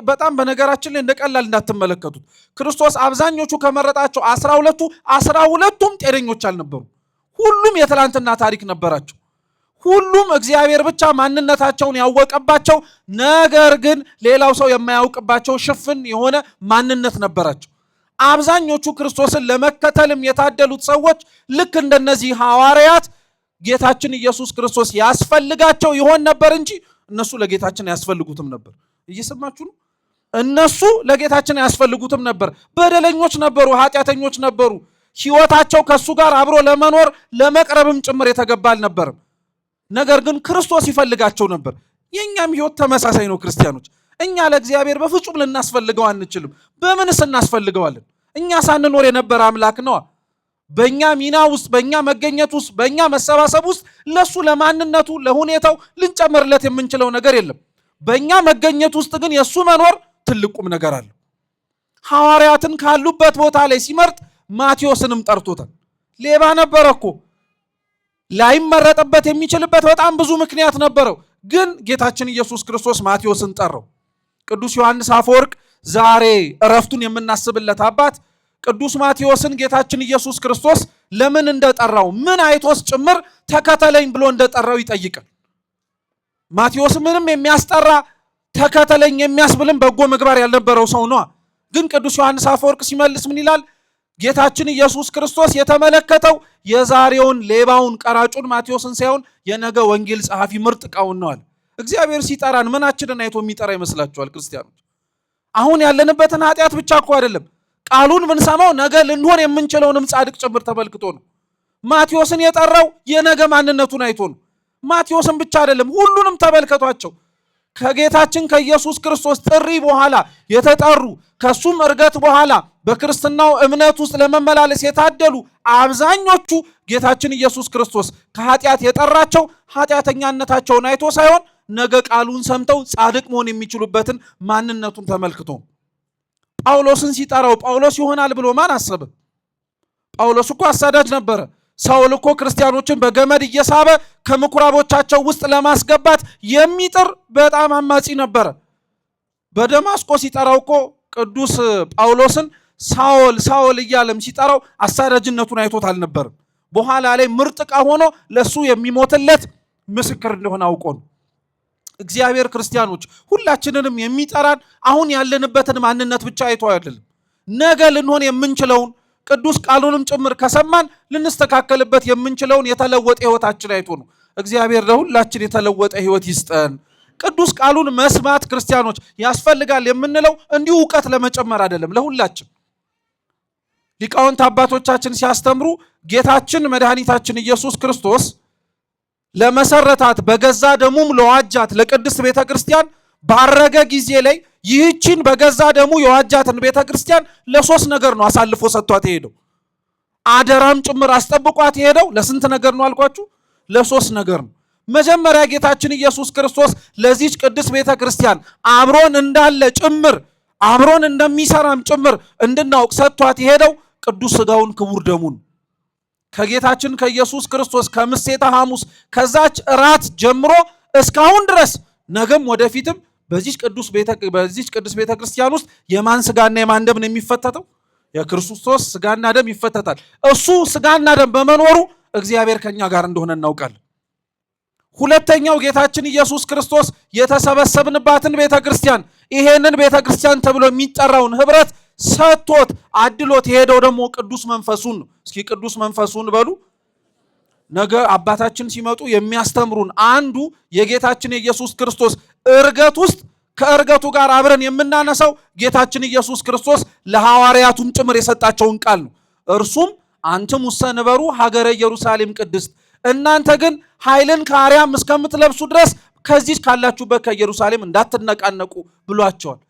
በጣም በነገራችን ላይ እንደቀላል እንዳትመለከቱት። ክርስቶስ አብዛኞቹ ከመረጣቸው 12ቱም ጤነኞች አልነበሩ። ሁሉም የትላንትና ታሪክ ነበራቸው። ሁሉም እግዚአብሔር ብቻ ማንነታቸውን ያወቀባቸው፣ ነገር ግን ሌላው ሰው የማያውቅባቸው ሽፍን የሆነ ማንነት ነበራቸው። አብዛኞቹ ክርስቶስን ለመከተልም የታደሉት ሰዎች ልክ እንደነዚህ ሐዋርያት ጌታችን ኢየሱስ ክርስቶስ ያስፈልጋቸው ይሆን ነበር እንጂ እነሱ ለጌታችን አያስፈልጉትም ነበር። እየሰማችሁ ነው? እነሱ ለጌታችን አያስፈልጉትም ነበር። በደለኞች ነበሩ፣ ኃጢአተኞች ነበሩ። ሕይወታቸው ከሱ ጋር አብሮ ለመኖር ለመቅረብም ጭምር የተገባ አልነበርም። ነገር ግን ክርስቶስ ይፈልጋቸው ነበር። የእኛም ሕይወት ተመሳሳይ ነው። ክርስቲያኖች፣ እኛ ለእግዚአብሔር በፍጹም ልናስፈልገው አንችልም። በምንስ እናስፈልገዋለን? እኛ ሳንኖር የነበረ አምላክ ነዋ። በእኛ ሚና ውስጥ፣ በእኛ መገኘት ውስጥ፣ በእኛ መሰባሰብ ውስጥ ለሱ ለማንነቱ ለሁኔታው ልንጨምርለት የምንችለው ነገር የለም። በእኛ መገኘት ውስጥ ግን የእሱ መኖር ትልቁም ነገር አለው። ሐዋርያትን ካሉበት ቦታ ላይ ሲመርጥ ማቴዎስንም ጠርቶታል። ሌባ ነበረ እኮ። ላይመረጥበት የሚችልበት በጣም ብዙ ምክንያት ነበረው። ግን ጌታችን ኢየሱስ ክርስቶስ ማቴዎስን ጠራው። ቅዱስ ዮሐንስ አፈወርቅ ዛሬ እረፍቱን የምናስብለት አባት ቅዱስ ማቴዎስን ጌታችን ኢየሱስ ክርስቶስ ለምን እንደጠራው ምን አይቶስ ጭምር ተከተለኝ ብሎ እንደጠራው ይጠይቃል። ማቴዎስ ምንም የሚያስጠራ ተከተለኝ የሚያስብልም በጎ ምግባር ያልነበረው ሰው ነው። ግን ቅዱስ ዮሐንስ አፈወርቅ ሲመልስ ምን ይላል? ጌታችን ኢየሱስ ክርስቶስ የተመለከተው የዛሬውን ሌባውን ቀራጩን ማቴዎስን ሳይሆን የነገ ወንጌል ጸሐፊ ምርጥ ዕቃውን ነው አለ። እግዚአብሔር ሲጠራን ምናችንን አይቶ የሚጠራ ይመስላችኋል? ክርስቲያኖች፣ አሁን ያለንበትን ኃጢአት ብቻ እኮ አይደለም፣ ቃሉን ብንሰማው ነገ ልንሆን የምንችለውንም ጻድቅ ጭምር ተመልክቶ ነው። ማቴዎስን የጠራው የነገ ማንነቱን አይቶ ነው። ማቴዎስን ብቻ አይደለም፣ ሁሉንም ተመልከቷቸው። ከጌታችን ከኢየሱስ ክርስቶስ ጥሪ በኋላ የተጠሩ ከሱም እርገት በኋላ በክርስትናው እምነት ውስጥ ለመመላለስ የታደሉ አብዛኞቹ ጌታችን ኢየሱስ ክርስቶስ ከኃጢአት የጠራቸው ኃጢአተኛነታቸውን አይቶ ሳይሆን ነገ ቃሉን ሰምተው ጻድቅ መሆን የሚችሉበትን ማንነቱን ተመልክቶ። ጳውሎስን ሲጠራው ጳውሎስ ይሆናል ብሎ ማን አሰበ? ጳውሎስ እኮ አሳዳጅ ነበረ። ሳውል እኮ ክርስቲያኖችን በገመድ እየሳበ ከምኩራቦቻቸው ውስጥ ለማስገባት የሚጥር በጣም አማጺ ነበረ። በደማስቆ ሲጠራው እኮ ቅዱስ ጳውሎስን ሳውል ሳውል እያለም ሲጠራው አሳዳጅነቱን አይቶት አልነበርም። በኋላ ላይ ምርጥ ዕቃ ሆኖ ለሱ የሚሞትለት ምስክር እንደሆነ አውቆ ነው። እግዚአብሔር ክርስቲያኖች ሁላችንንም የሚጠራን አሁን ያለንበትን ማንነት ብቻ አይቶ አይደለም፣ ነገ ልንሆን የምንችለውን ቅዱስ ቃሉንም ጭምር ከሰማን ልንስተካከልበት የምንችለውን የተለወጠ ሕይወታችን አይቶ ነው። እግዚአብሔር ለሁላችን የተለወጠ ሕይወት ይስጠን። ቅዱስ ቃሉን መስማት ክርስቲያኖች ያስፈልጋል የምንለው እንዲሁ ዕውቀት ለመጨመር አይደለም። ለሁላችን ሊቃውንት አባቶቻችን ሲያስተምሩ ጌታችን መድኃኒታችን ኢየሱስ ክርስቶስ ለመሰረታት በገዛ ደሙም ለዋጃት ለቅድስት ቤተ ክርስቲያን ባረገ ጊዜ ላይ ይህችን በገዛ ደሙ የዋጃትን ቤተ ክርስቲያን ለሶስት ነገር ነው አሳልፎ ሰጥቷት የሄደው። አደራም ጭምር አስጠብቋት የሄደው ለስንት ነገር ነው አልኳችሁ? ለሶስት ነገር ነው። መጀመሪያ ጌታችን ኢየሱስ ክርስቶስ ለዚች ቅድስት ቤተ ክርስቲያን አብሮን እንዳለ ጭምር አብሮን እንደሚሰራም ጭምር እንድናውቅ ሰጥቷት የሄደው ቅዱስ ሥጋውን ክቡር ደሙን ከጌታችን ከኢየሱስ ክርስቶስ ከምሴተ ሐሙስ ከዛች እራት ጀምሮ እስካሁን ድረስ ነገም ወደፊትም በዚህ ቅዱስ ቤተ ክርስቲያን ውስጥ የማን ሥጋና የማን ደም ነው የሚፈተተው? የክርስቶስ ሥጋና ደም ይፈተታል። እሱ ሥጋና ደም በመኖሩ እግዚአብሔር ከኛ ጋር እንደሆነ እናውቃለን። ሁለተኛው ጌታችን ኢየሱስ ክርስቶስ የተሰበሰብንባትን ቤተክርስቲያን ይሄንን ቤተክርስቲያን ተብሎ የሚጠራውን ህብረት ሰጥቶት አድሎት የሄደው ደግሞ ቅዱስ መንፈሱን ነው። እስኪ ቅዱስ መንፈሱን በሉ። ነገ አባታችን ሲመጡ የሚያስተምሩን አንዱ የጌታችን የኢየሱስ ክርስቶስ እርገት ውስጥ ከእርገቱ ጋር አብረን የምናነሳው ጌታችን ኢየሱስ ክርስቶስ ለሐዋርያቱም ጭምር የሰጣቸውን ቃል ነው። እርሱም አንትሙሰ ንበሩ ሀገረ ኢየሩሳሌም ቅድስት፣ እናንተ ግን ኃይልን ከአርያም እስከምትለብሱ ድረስ ከዚህ ካላችሁበት ከኢየሩሳሌም እንዳትነቃነቁ ብሏቸዋል።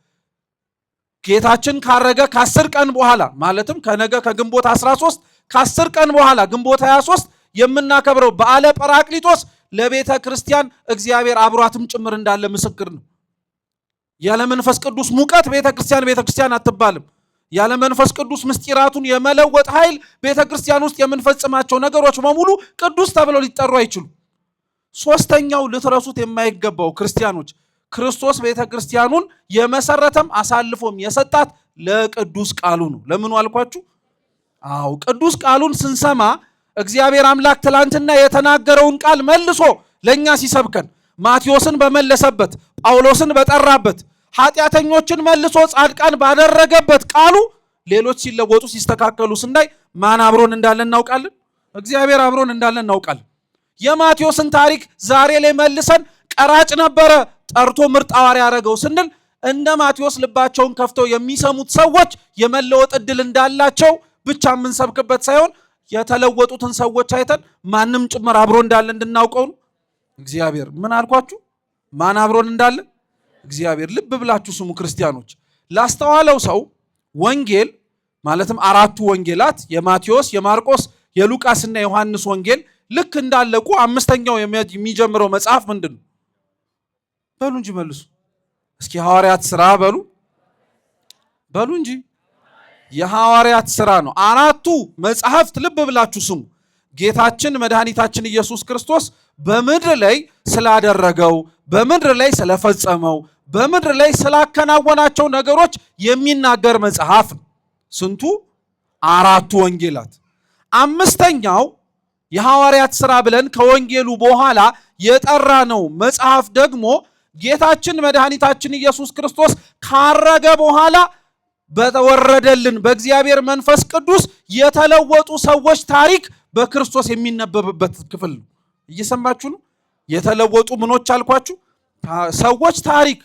ጌታችን ካረገ ከ10 ቀን በኋላ ማለትም ከነገ ከግንቦት 13 ከ10 ቀን በኋላ ግንቦት 23 የምናከብረው በዓለ ጰራቅሊጦስ ለቤተ ክርስቲያን እግዚአብሔር አብሯትም ጭምር እንዳለ ምስክር ነው። ያለ መንፈስ ቅዱስ ሙቀት ቤተ ክርስቲያን አትባልም። ያለ መንፈስ ቅዱስ ምስጢራቱን የመለወጥ ኃይል ቤተ ክርስቲያን ውስጥ የምንፈጽማቸው ነገሮች በሙሉ ቅዱስ ተብለው ሊጠሩ አይችሉም። ሶስተኛው ልትረሱት የማይገባው ክርስቲያኖች ክርስቶስ ቤተ ክርስቲያኑን የመሰረተም አሳልፎም የሰጣት ለቅዱስ ቃሉ ነው። ለምኑ አልኳችሁ? አዎ ቅዱስ ቃሉን ስንሰማ እግዚአብሔር አምላክ ትላንትና የተናገረውን ቃል መልሶ ለኛ ሲሰብከን ማቴዎስን በመለሰበት፣ ጳውሎስን በጠራበት፣ ኃጢአተኞችን መልሶ ጻድቃን ባደረገበት ቃሉ ሌሎች ሲለወጡ ሲስተካከሉ ስናይ ማን አብሮን እንዳለ እናውቃለን? እግዚአብሔር አብሮን እንዳለ እናውቃለን። የማቴዎስን ታሪክ ዛሬ ላይ መልሰን ቀራጭ ነበረ ጠርቶ ምርጥ ሐዋርያ ያደረገው ስንል እንደ ማቴዎስ ልባቸውን ከፍተው የሚሰሙት ሰዎች የመለወጥ ዕድል እንዳላቸው ብቻ የምንሰብክበት ሳይሆን የተለወጡትን ሰዎች አይተን ማንም ጭምር አብሮ እንዳለ እንድናውቀው ነው። እግዚአብሔር ምን አልኳችሁ? ማን አብሮን እንዳለ እግዚአብሔር። ልብ ብላችሁ ስሙ ክርስቲያኖች። ላስተዋለው ሰው ወንጌል ማለትም 4ቱ ወንጌላት የማቴዎስ፣ የማርቆስ፣ የሉቃስና የዮሐንስ ወንጌል ልክ እንዳለቁ 5ኛው የሚጀምረው መጽሐፍ ምንድን ነው? በሉ እንጂ መልሱ እስኪ። ሐዋርያት ሥራ በሉ እንጂ የሐዋርያት ሥራ ነው። 4ቱ መጽሐፍት ልብ ብላችሁ ስሙ። ጌታችን መድኃኒታችን ኢየሱስ ክርስቶስ በምድር ላይ ስላደረገው፣ በምድር ላይ ስለፈጸመው፣ በምድር ላይ ስላከናወናቸው ነገሮች የሚናገር መጽሐፍ ነው። ስንቱ? 4ቱ ወንጌላት። 5ኛው የሐዋርያት ሥራ ብለን ከወንጌሉ በኋላ የጠራነው መጽሐፍ ደግሞ ጌታችን መድኃኒታችን ኢየሱስ ክርስቶስ ካረገ በኋላ በተወረደልን በእግዚአብሔር መንፈስ ቅዱስ የተለወጡ ሰዎች ታሪክ በክርስቶስ የሚነበብበት ክፍል ነው። እየሰማችሁ ነው? የተለወጡ ምኖች አልኳችሁ? ሰዎች ታሪክ።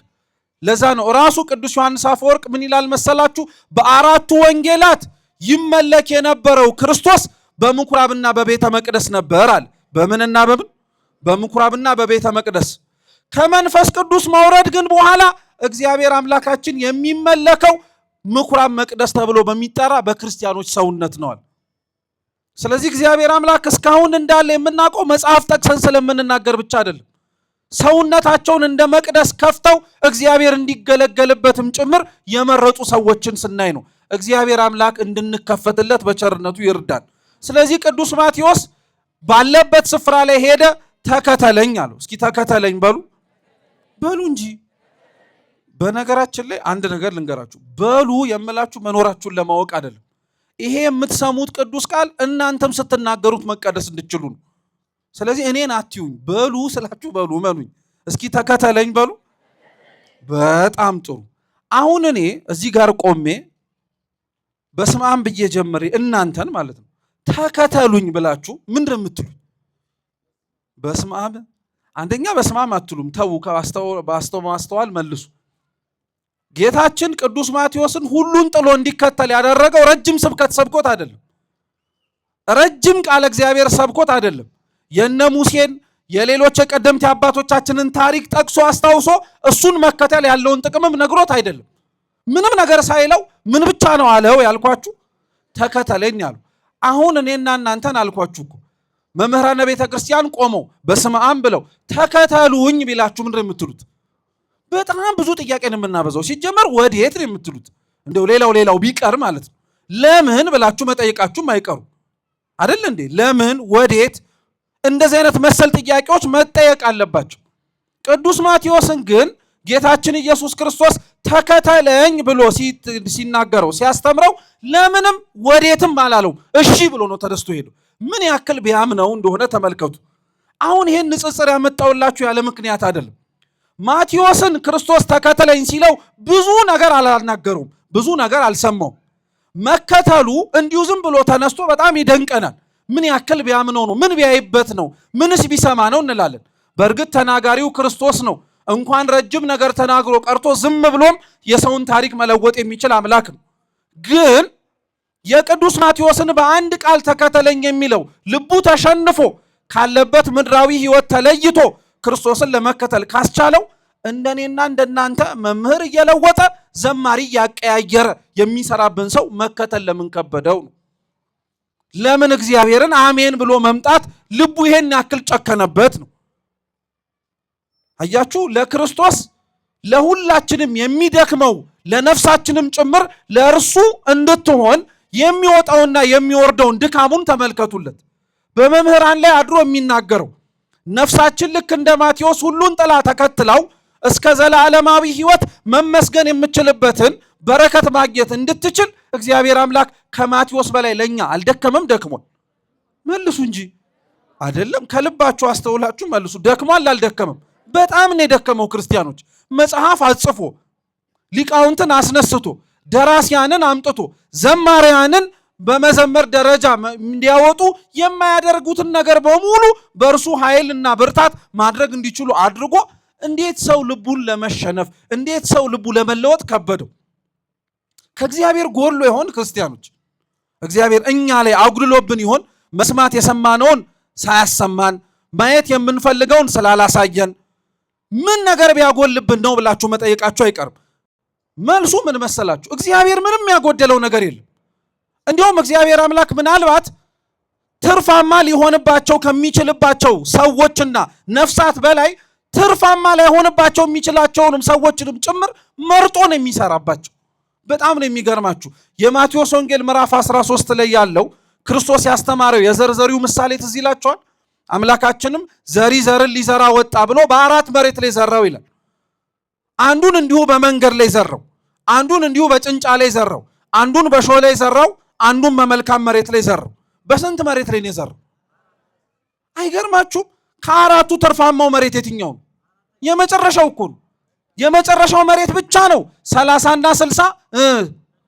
ለዛ ነው ራሱ ቅዱስ ዮሐንስ አፈወርቅ ምን ይላል መሰላችሁ? በ4ቱ ወንጌላት ይመለክ የነበረው ክርስቶስ በምኩራብና በቤተ መቅደስ ነበር አለ። በምንና በምን? በምኩራብና በቤተ መቅደስ። ከመንፈስ ቅዱስ መውረድ ግን በኋላ እግዚአብሔር አምላካችን የሚመለከው ምኩራብ መቅደስ ተብሎ በሚጠራ በክርስቲያኖች ሰውነት ነዋል። ስለዚህ እግዚአብሔር አምላክ እስካሁን እንዳለ የምናውቀው መጽሐፍ ጠቅሰን ስለምንናገር ብቻ አይደለም። ሰውነታቸውን እንደ መቅደስ ከፍተው እግዚአብሔር እንዲገለገልበትም ጭምር የመረጡ ሰዎችን ስናይ ነው። እግዚአብሔር አምላክ እንድንከፈትለት በቸርነቱ ይርዳን። ስለዚህ ቅዱስ ማቴዎስ ባለበት ስፍራ ላይ ሄደ፣ ተከተለኝ አለው። እስኪ ተከተለኝ በሉ እንጂ። በነገራችን ላይ አንድ ነገር ልንገራችሁ። በሉ የምላችሁ መኖራችሁን ለማወቅ አይደለም። ይሄ የምትሰሙት ቅዱስ ቃል እናንተም ስትናገሩት መቀደስ እንድችሉ ነው። ስለዚህ እኔን አትዩኝ። በሉ ስላችሁ በሉ መኑኝ። እስኪ ተከተለኝ በሉ። በጣም ጥሩ። አሁን እኔ እዚህ ጋር ቆሜ በስመ አብ ብዬ ጀምሬ እናንተን ማለት ነው ተከተሉኝ ብላችሁ ምንድን የምትሉኝ? በስመ አብ አንደኛ በስመ አብ አትሉም። ተዉ፣ ማስተዋል መልሱ። ጌታችን ቅዱስ ማቴዎስን ሁሉን ጥሎ እንዲከተል ያደረገው ረጅም ስብከት ሰብኮት አይደለም። ረጅም ቃለ እግዚአብሔር ሰብኮት አይደለም። የነ ሙሴን የሌሎች የቀደምት አባቶቻችንን ታሪክ ጠቅሶ አስታውሶ እሱን መከተል ያለውን ጥቅምም ነግሮት አይደለም። ምንም ነገር ሳይለው ምን ብቻ ነው አለው ያልኳችሁ? ተከተለኝ አሉ። አሁን እኔና እናንተን አልኳችሁ እኮ መምህራነ ቤተ ክርስቲያን ቆመው በስመ አብ ብለው ተከተሉኝ ቢላችሁ ምንድን ነው የምትሉት? በጣም ብዙ ጥያቄ ነው የምናበዛው። ሲጀመር ወዴት ነው የምትሉት? እንደው ሌላው ቢቀር ማለት ነው ለምን ብላችሁ መጠየቃችሁም አይቀሩ አይደል እንዴ? ለምን ወዴት? እንደዚህ አይነት መሰል ጥያቄዎች መጠየቅ አለባቸው። ቅዱስ ማቴዎስን ግን ጌታችን ኢየሱስ ክርስቶስ ተከተለኝ ብሎ ሲናገረው ሲያስተምረው ለምንም ወዴትም አላለውም። እሺ ብሎ ነው ተደስቶ ሄደው። ምን ያክል ቢያምነው እንደሆነ ተመልከቱ። አሁን ይሄን ንጽጽር ያመጣውላችሁ ያለ ምክንያት አይደለም። ማቴዎስን ክርስቶስ ተከተለኝ ሲለው ብዙ ነገር አላናገሩም፣ ብዙ ነገር አልሰማው። መከተሉ እንዲሁ ዝም ብሎ ተነስቶ በጣም ይደንቀናል። ምን ያክል ቢያምነው ነው? ምን ቢያይበት ነው? ምንስ ቢሰማ ነው እንላለን። በእርግጥ ተናጋሪው ክርስቶስ ነው። እንኳን ረጅም ነገር ተናግሮ ቀርቶ ዝም ብሎም የሰውን ታሪክ መለወጥ የሚችል አምላክ ነው። ግን የቅዱስ ማቴዎስን በአንድ ቃል ተከተለኝ የሚለው ልቡ ተሸንፎ ካለበት ምድራዊ ሕይወት ተለይቶ ክርስቶስን ለመከተል ካስቻለው እንደኔና እንደናንተ መምህር እየለወጠ ዘማሪ እያቀያየረ የሚሰራብን ሰው መከተል ለምን ከበደው ነው? ለምን እግዚአብሔርን አሜን ብሎ መምጣት ልቡ ይሄን ያክል ጨከነበት ነው? አያችሁ፣ ለክርስቶስ ለሁላችንም የሚደክመው ለነፍሳችንም ጭምር ለእርሱ እንድትሆን የሚወጣውና የሚወርደውን ድካሙን ተመልከቱለት። በመምህራን ላይ አድሮ የሚናገረው ነፍሳችን ልክ እንደ ማቴዎስ ሁሉን ጥላ ተከትለው እስከ ዘላለማዊ ሕይወት መመስገን የምችልበትን በረከት ማግኘት እንድትችል እግዚአብሔር አምላክ ከማቴዎስ በላይ ለኛ አልደከመም? ደክሟል? መልሱ እንጂ አይደለም። ከልባችሁ አስተውላችሁ መልሱ። ደክሟል አልደከመም? በጣም ነው የደከመው። ክርስቲያኖች መጽሐፍ አጽፎ ሊቃውንትን አስነስቶ ደራሲያንን አምጥቶ ዘማሪያንን በመዘመር ደረጃ እንዲያወጡ የማያደርጉትን ነገር በሙሉ በእርሱ ኃይልና ብርታት ማድረግ እንዲችሉ አድርጎ እንዴት ሰው ልቡን ለመሸነፍ እንዴት ሰው ልቡ ለመለወጥ ከበደው? ከእግዚአብሔር ጎሎ ይሆን? ክርስቲያኖች እግዚአብሔር እኛ ላይ አጉድሎብን ይሆን? መስማት የሰማነውን ሳያሰማን ማየት የምንፈልገውን ስላላሳየን ምን ነገር ቢያጎልብን ነው ብላችሁ መጠየቃችሁ አይቀርም። መልሱ ምን መሰላችሁ? እግዚአብሔር ምንም ያጎደለው ነገር የለም። እንዲሁም እግዚአብሔር አምላክ ምናልባት ትርፋማ ሊሆንባቸው ከሚችልባቸው ሰዎችና ነፍሳት በላይ ትርፋማ ላይሆንባቸው የሚችላቸውንም ሰዎችንም ጭምር መርጦ ነው የሚሰራባቸው። በጣም ነው የሚገርማችሁ። የማቴዎስ ወንጌል ምዕራፍ 13 ላይ ያለው ክርስቶስ ያስተማረው የዘርዘሪው ምሳሌ ትዝ ይላችኋል። አምላካችንም ዘሪ ዘርን ሊዘራ ወጣ ብሎ በአራት መሬት ላይ ዘራው ይላል። አንዱን እንዲሁ በመንገድ ላይ ዘራው፣ አንዱን እንዲሁ በጭንጫ ላይ ዘራው፣ አንዱን በሾህ ላይ ዘራው፣ አንዱን በመልካም መሬት ላይ ዘራው። በስንት መሬት ላይ ነው የዘራው? አይገርማችሁም? ከአራቱ ትርፋማው መሬት የትኛው ነው? የመጨረሻው እኮ ነው። የመጨረሻው መሬት ብቻ ነው 30 እና 60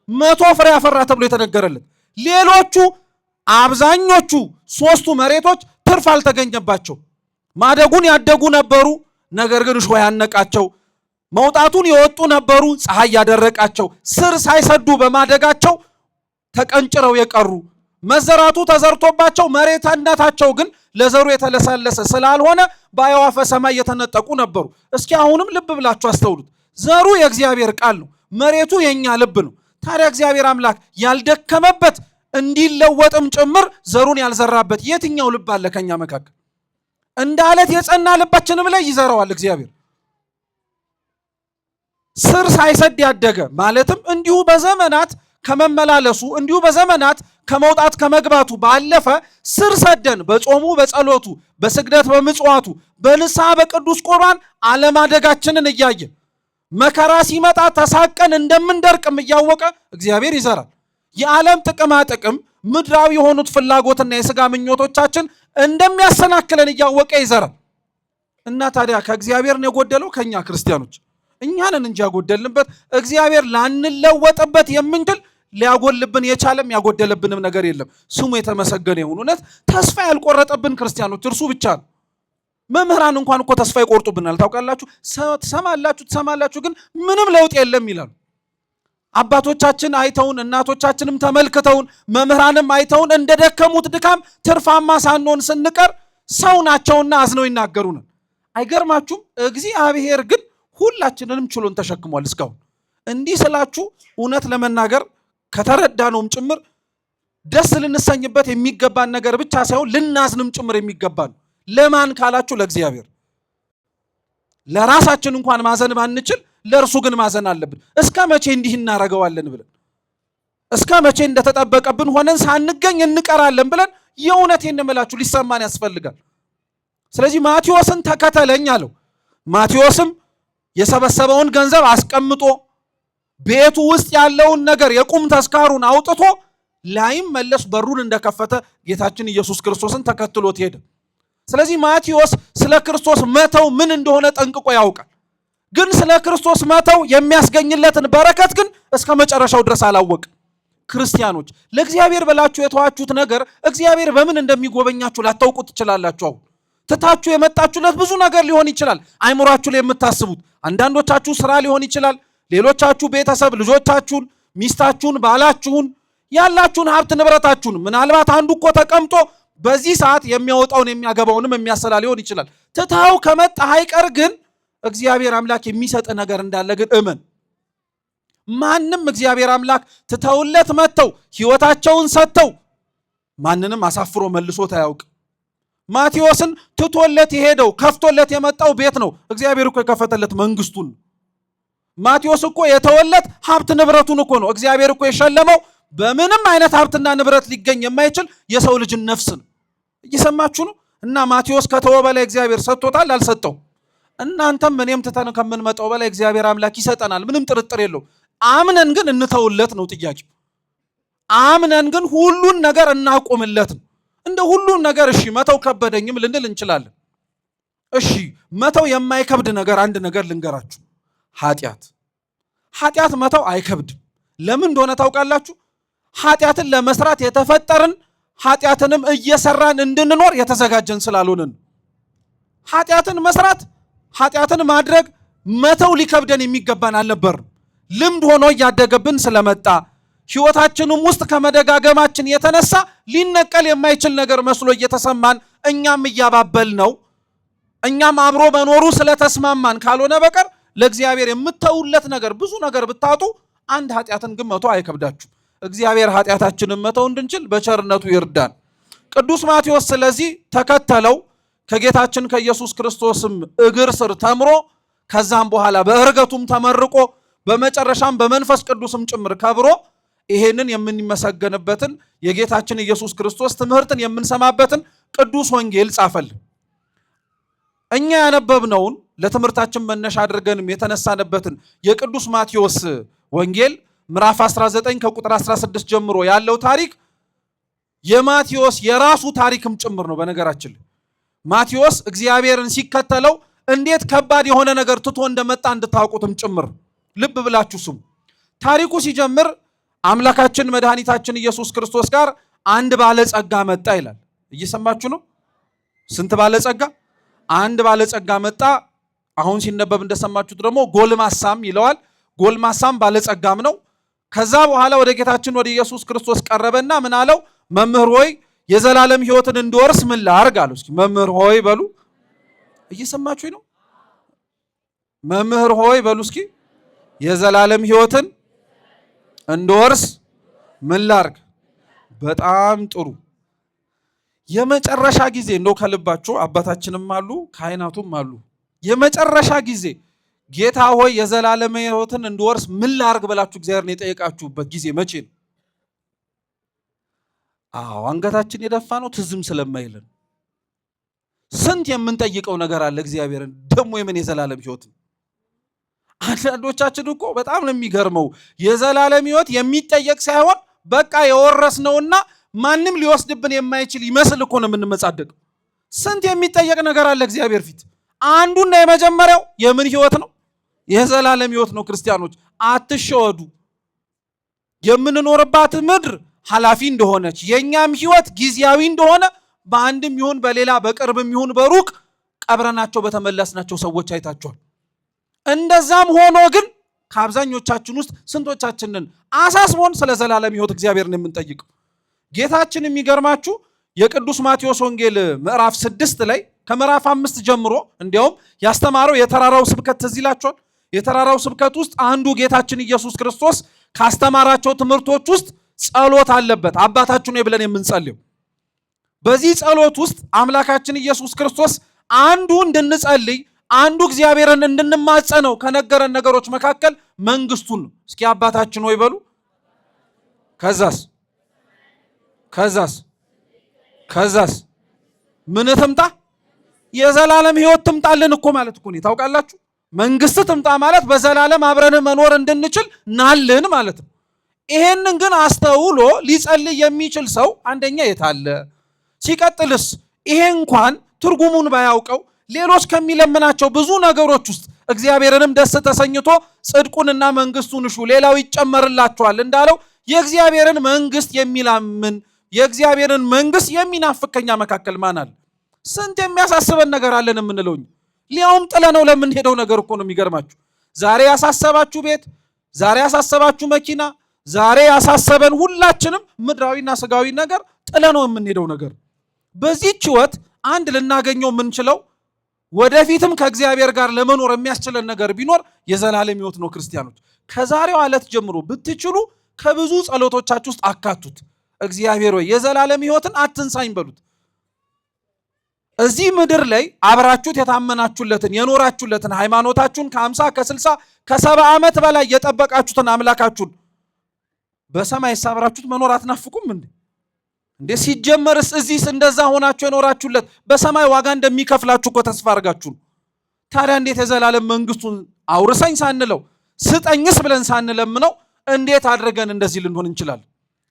100 ፍሬ ያፈራ ተብሎ የተነገረለት። ሌሎቹ አብዛኞቹ ሶስቱ መሬቶች ትርፍ አልተገኘባቸው። ማደጉን ያደጉ ነበሩ፣ ነገር ግን እሾህ ያነቃቸው። መውጣቱን የወጡ ነበሩ፣ ፀሐይ ያደረቃቸው። ስር ሳይሰዱ በማደጋቸው ተቀንጭረው የቀሩ። መዘራቱ ተዘርቶባቸው መሬትነታቸው ግን ለዘሩ የተለሳለሰ ስላልሆነ በአዕዋፈ ሰማይ የተነጠቁ ነበሩ። እስኪ አሁንም ልብ ብላችሁ አስተውሉት። ዘሩ የእግዚአብሔር ቃል ነው፣ መሬቱ የኛ ልብ ነው። ታዲያ እግዚአብሔር አምላክ ያልደከመበት እንዲለወጥም ጭምር ዘሩን ያልዘራበት የትኛው ልብ አለ ከኛ መካከል? እንደ አለት የጸና ልባችንም ላይ ይዘራዋል እግዚአብሔር። ስር ሳይሰድ ያደገ ማለትም እንዲሁ በዘመናት ከመመላለሱ እንዲሁ በዘመናት ከመውጣት ከመግባቱ ባለፈ ስር ሰደን በጾሙ በጸሎቱ በስግደት በምጽዋቱ በንስሐ በቅዱስ ቁርባን አለማደጋችንን እያየ መከራ ሲመጣ ተሳቀን እንደምንደርቅም እያወቀ እግዚአብሔር ይዘራል። የዓለም ጥቅማ ጥቅም ምድራዊ የሆኑት ፍላጎትና የሥጋ ምኞቶቻችን እንደሚያሰናክለን እያወቀ ይዘራል። እና ታዲያ ከእግዚአብሔር ነው የጎደለው? ከኛ ክርስቲያኖች እኛንን እንጂ ያጎደልንበት እግዚአብሔር ላንለወጥበት የምንችል ሊያጎልብን የቻለም ያጎደለብንም ነገር የለም። ስሙ የተመሰገነ ይሁን። እውነት ተስፋ ያልቆረጠብን ክርስቲያኖች እርሱ ብቻ ነው። መምህራን እንኳን እኮ ተስፋ ይቆርጡብናል። ታውቃላችሁ፣ ትሰማላችሁ ግን ምንም ለውጥ የለም ይላሉ። አባቶቻችን አይተውን እናቶቻችንም ተመልክተውን መምህራንም አይተውን እንደደከሙት ድካም ትርፋማ ሳንሆን ስንቀር ሰው ናቸውና አዝነው ይናገሩናል። አይገርማችሁም? እግዚአብሔር ግን ሁላችንንም ችሎን ተሸክሟል። እስካሁን እንዲህ ስላችሁ እውነት ለመናገር ከተረዳነውም ጭምር ደስ ልንሰኝበት የሚገባን ነገር ብቻ ሳይሆን ልናዝንም ጭምር የሚገባ ነው። ለማን ካላችሁ ለእግዚአብሔር። ለራሳችን እንኳን ማዘን ባንችል ለእርሱ ግን ማዘን አለብን። እስከ መቼ እንዲህ እናረገዋለን ብለን እስከ መቼ እንደተጠበቀብን ሆነን ሳንገኝ እንቀራለን ብለን የእውነቴን እምላችሁ ሊሰማን ያስፈልጋል። ስለዚህ ማቴዎስን ተከተለኝ አለው። ማቴዎስም የሰበሰበውን ገንዘብ አስቀምጦ ቤቱ ውስጥ ያለውን ነገር የቁም ተስካሩን አውጥቶ ላይም መለስ በሩን እንደከፈተ ጌታችን ኢየሱስ ክርስቶስን ተከትሎት ሄደ። ስለዚህ ማቴዎስ ስለ ክርስቶስ መተው ምን እንደሆነ ጠንቅቆ ያውቃል። ግን ስለ ክርስቶስ መተው የሚያስገኝለትን በረከት ግን እስከ መጨረሻው ድረስ አላወቅም። ክርስቲያኖች ለእግዚአብሔር ብላችሁ የተዋችሁት ነገር እግዚአብሔር በምን እንደሚጎበኛችሁ ላታውቁ ትችላላችሁ። ትታችሁ የመጣችሁለት ብዙ ነገር ሊሆን ይችላል። አይምሯችሁ ላይ የምታስቡት አንዳንዶቻችሁ ስራ ሊሆን ይችላል፣ ሌሎቻችሁ ቤተሰብ፣ ልጆቻችሁን፣ ሚስታችሁን፣ ባላችሁን፣ ያላችሁን ሀብት ንብረታችሁን። ምናልባት አንዱ እኮ ተቀምጦ በዚህ ሰዓት የሚያወጣውን የሚያገባውንም የሚያሰላ ሊሆን ይችላል። ትታው ከመጣ አይቀር ግን እግዚአብሔር አምላክ የሚሰጥ ነገር እንዳለ ግን እመን። ማንም እግዚአብሔር አምላክ ትተውለት መጥተው ሕይወታቸውን ሰጥተው ማንንም አሳፍሮ መልሶት አያውቅም። ማቴዎስን ትቶለት የሄደው ከፍቶለት የመጣው ቤት ነው። እግዚአብሔር እኮ የከፈተለት መንግስቱን። ማቴዎስ እኮ የተወለት ሀብት ንብረቱን እኮ ነው። እግዚአብሔር እኮ የሸለመው በምንም አይነት ሀብትና ንብረት ሊገኝ የማይችል የሰው ልጅን ነፍስ ነው። እየሰማችሁ ነው? እና ማቴዎስ ከተወ በላይ እግዚአብሔር ሰጥቶታል፣ አልሰጠው? እናንተም እኔም ትተን ከምንመጣው በላይ እግዚአብሔር አምላክ ይሰጠናል፣ ምንም ጥርጥር የለው። አምነን ግን እንተውለት ነው ጥያቄው። አምነን ግን ሁሉን ነገር እናቆምለት ነው። እንደ ሁሉን ነገር እሺ መተው ከበደኝም ልንል እንችላለን። እሺ መተው የማይከብድ ነገር አንድ ነገር ልንገራችሁ። ኃጢአት መተው አይከብድም። ለምን እንደሆነ ታውቃላችሁ? ኃጢአትን ለመስራት የተፈጠርን ኃጢአትንም እየሰራን እንድንኖር የተዘጋጀን ስላልሆንን። ኃጢአትን መስራት ኃጢአትን ማድረግ መተው ሊከብደን የሚገባን አልነበርም። ልምድ ሆኖ እያደገብን ስለመጣ ሕይወታችንም ውስጥ ከመደጋገማችን የተነሳ ሊነቀል የማይችል ነገር መስሎ እየተሰማን እኛም እያባበል ነው እኛም አብሮ መኖሩ ስለተስማማን ካልሆነ በቀር ለእግዚአብሔር የምተውለት ነገር ብዙ ነገር ብታጡ አንድ ኃጢአትን ግን መተው አይከብዳችሁ። እግዚአብሔር ኃጢአታችንን መተው እንድንችል በቸርነቱ ይርዳን። ቅዱስ ማቴዎስ ስለዚህ ተከተለው፣ ከጌታችን ከኢየሱስ ክርስቶስም እግር ስር ተምሮ ከዛም በኋላ በእርገቱም ተመርቆ በመጨረሻም በመንፈስ ቅዱስም ጭምር ከብሮ ይሄንን የምንመሰገንበትን የጌታችን ኢየሱስ ክርስቶስ ትምህርትን የምንሰማበትን ቅዱስ ወንጌል ጻፈልን። እኛ ያነበብነውን ለትምህርታችን መነሻ አድርገንም የተነሳንበትን የቅዱስ ማቴዎስ ወንጌል ምዕራፍ 19 ከቁጥር 16 ጀምሮ ያለው ታሪክ የማቴዎስ የራሱ ታሪክም ጭምር ነው። በነገራችን ማቴዎስ እግዚአብሔርን ሲከተለው እንዴት ከባድ የሆነ ነገር ትቶ እንደመጣ እንድታውቁትም ጭምር ልብ ብላችሁ ስሙ። ታሪኩ ሲጀምር አምላካችን መድኃኒታችን ኢየሱስ ክርስቶስ ጋር አንድ ባለጸጋ መጣ ይላል። እየሰማችሁ ነው? ስንት ባለጸጋ? አንድ ባለጸጋ መጣ። አሁን ሲነበብ እንደሰማችሁት ደግሞ ጎልማሳም ይለዋል። ጎልማሳም ባለጸጋም ነው። ከዛ በኋላ ወደ ጌታችን ወደ ኢየሱስ ክርስቶስ ቀረበና ምን አለው? መምህር ሆይ የዘላለም ሕይወትን እንድወርስ ምን ላድርግ አለው። እስኪ መምህር ሆይ በሉ። እየሰማችሁ ነው? መምህር ሆይ በሉ እስኪ የዘላለም ሕይወትን እንድወርስ ምን ላድርግ? በጣም ጥሩ። የመጨረሻ ጊዜ እንደው ከልባችሁ አባታችንም አሉ ካህናቱም አሉ። የመጨረሻ ጊዜ ጌታ ሆይ የዘላለም ሕይወትን እንድወርስ ምን ላድርግ ብላችሁ እግዚአብሔርን የጠየቃችሁበት ጊዜ መቼ ነው? አዎ አንገታችን የደፋ ነው ትዝም ስለማይልን። ስንት የምንጠይቀው ነገር አለ እግዚአብሔርን፣ ደግሞ የምን የዘላለም ሕይወት? አንዳንዶቻችን እኮ በጣም ነው የሚገርመው። የዘላለም ሕይወት የሚጠየቅ ሳይሆን በቃ የወረስነውና ማንም ሊወስድብን የማይችል ይመስል እኮ ነው የምንመጻደቀው። ስንት የሚጠየቅ ነገር አለ እግዚአብሔር ፊት። አንዱና የመጀመሪያው የምን ሕይወት ነው? የዘላለም ሕይወት ነው። ክርስቲያኖች አትሸወዱ። የምንኖርባት ምድር ኃላፊ እንደሆነች የኛም ሕይወት ጊዜያዊ እንደሆነ በአንድም ይሁን በሌላ በቅርብም ይሁን በሩቅ ቀብረናቸው በተመለስናቸው ሰዎች አይታችኋል። እንደዛም ሆኖ ግን ከአብዛኞቻችን ውስጥ ስንቶቻችንን አሳስቦን ስለ ዘላለም ሕይወት እግዚአብሔርን የምንጠይቀው? ጌታችን የሚገርማችሁ የቅዱስ ማቴዎስ ወንጌል ምዕራፍ 6 ላይ ከምዕራፍ 5 ጀምሮ እንዲያውም ያስተማረው የተራራው ስብከት ትዝ ይላችኋል። የተራራው ስብከት ውስጥ አንዱ ጌታችን ኢየሱስ ክርስቶስ ካስተማራቸው ትምህርቶች ውስጥ ጸሎት አለበት። አባታችን ሆይ ብለን የምንጸልየው። በዚህ ጸሎት ውስጥ አምላካችን ኢየሱስ ክርስቶስ አንዱ እንድንጸልይ አንዱ እግዚአብሔርን እንድንማጸነው ከነገረን ነገሮች መካከል መንግስቱን ነው። እስኪ አባታችን ሆይ በሉ። ከዛስ ምን ትምጣ? የዘላለም ሕይወት ትምጣልን እኮ ማለት እኮ ነው። ታውቃላችሁ? መንግስት ትምጣ ማለት በዘላለም አብረን መኖር እንድንችል ናልን ማለት ነው። ይሄንን ግን አስተውሎ ሊጸልይ የሚችል ሰው አንደኛ የታለ? ሲቀጥልስ ይሄ እንኳን ትርጉሙን ባያውቀው ሌሎች ከሚለምናቸው ብዙ ነገሮች ውስጥ እግዚአብሔርንም ደስ ተሰኝቶ ጽድቁንና መንግስቱን እሹ ሌላው ይጨመርላችኋል እንዳለው የእግዚአብሔርን መንግስት የሚላምን የእግዚአብሔርን መንግስት የሚናፍቅ ከኛ መካከል ማን አለ? ስንት የሚያሳስበን ነገር አለን የምንለው ሊያውም ጥለነው ለምንሄደው ነገር እኮ ነው የሚገርማችሁ። ዛሬ ያሳሰባችሁ ቤት፣ ዛሬ ያሳሰባችሁ መኪና፣ ዛሬ ያሳሰበን ሁላችንም ምድራዊና ስጋዊ ነገር ጥለነው የምንሄደው ነገር። በዚህች ሕይወት አንድ ልናገኘው የምንችለው ወደፊትም ከእግዚአብሔር ጋር ለመኖር የሚያስችለን ነገር ቢኖር የዘላለም ሕይወት ነው። ክርስቲያኖች ከዛሬው ዕለት ጀምሮ ብትችሉ ከብዙ ጸሎቶቻችሁ ውስጥ አካቱት። እግዚአብሔር ሆይ የዘላለም ሕይወትን አትንሳኝ በሉት። እዚህ ምድር ላይ አብራችሁት የታመናችሁለትን የኖራችሁለትን ሃይማኖታችሁን ከ50 ከ60 ከ70 ዓመት በላይ የጠበቃችሁትን አምላካችሁን በሰማይ ሳብራችሁት መኖር አትናፍቁም እንዴ? ሲጀመርስ እዚህስ እንደዛ ሆናችሁ የኖራችሁለት በሰማይ ዋጋ እንደሚከፍላችሁ እኮ ተስፋ አድርጋችሁ ነው። ታዲያ እንዴት የዘላለም መንግስቱን አውርሰኝ ሳንለው ስጠኝስ ብለን ሳንለምነው እንዴት አድርገን እንደዚህ ልንሆን እንችላለን?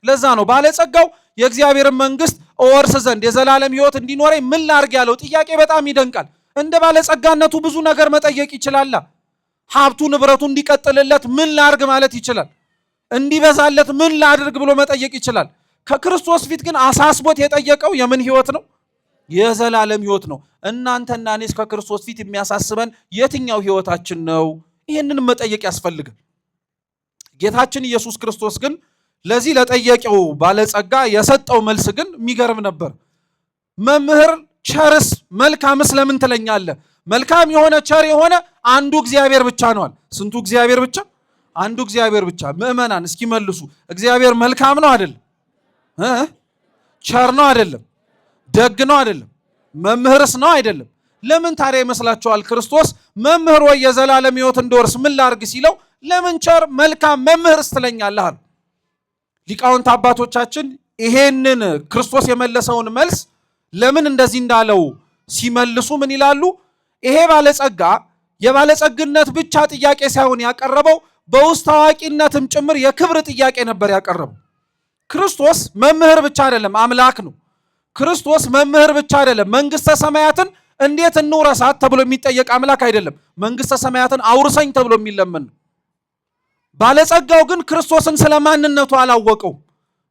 ለዛ ነው ባለጸጋው የእግዚአብሔርን መንግስት እወርስ ዘንድ የዘላለም ሕይወት እንዲኖረኝ ምን ላድርግ ያለው ጥያቄ በጣም ይደንቃል። እንደ ባለጸጋነቱ ብዙ ነገር መጠየቅ ይችላል። ሀብቱ ንብረቱ እንዲቀጥልለት ምን ላድርግ ማለት ይችላል። እንዲበዛለት ምን ላድርግ ብሎ መጠየቅ ይችላል። ከክርስቶስ ፊት ግን አሳስቦት የጠየቀው የምን ሕይወት ነው? የዘላለም ሕይወት ነው። እናንተና እኔስ ከክርስቶስ ፊት የሚያሳስበን የትኛው ሕይወታችን ነው? ይህንን መጠየቅ ያስፈልጋል። ጌታችን ኢየሱስ ክርስቶስ ግን ለዚህ ለጠየቀው ባለጸጋ የሰጠው መልስ ግን የሚገርም ነበር። መምህር ቸርስ መልካምስ ለምን ትለኛለህ? መልካም የሆነ ቸር የሆነ አንዱ እግዚአብሔር ብቻ ነዋል። ስንቱ እግዚአብሔር ብቻ? አንዱ እግዚአብሔር ብቻ። ምእመናን እስኪ መልሱ። እግዚአብሔር መልካም ነው አይደለም? ቸር ነው አይደለም? ደግ ነው አይደለም? መምህርስ ነው አይደለም? ለምን ታዲያ ይመስላችኋል ክርስቶስ መምህር ወይ የዘላለም ሕይወት እንድወርስ ምን ላድርግ ሲለው ለምን ቸር መልካም መምህርስ ትለኛለህ? ሊቃውንት አባቶቻችን ይሄንን ክርስቶስ የመለሰውን መልስ ለምን እንደዚህ እንዳለው ሲመልሱ ምን ይላሉ? ይሄ ባለጸጋ የባለጸግነት ብቻ ጥያቄ ሳይሆን ያቀረበው በውስጥ ታዋቂነትም ጭምር የክብር ጥያቄ ነበር ያቀረበው። ክርስቶስ መምህር ብቻ አይደለም፣ አምላክ ነው። ክርስቶስ መምህር ብቻ አይደለም፣ መንግስተ ሰማያትን እንዴት እንውረሳት ተብሎ የሚጠየቅ አምላክ አይደለም። መንግስተ ሰማያትን አውርሰኝ ተብሎ የሚለመን ነው። ባለጸጋው ግን ክርስቶስን ስለማንነቱ አላወቀው።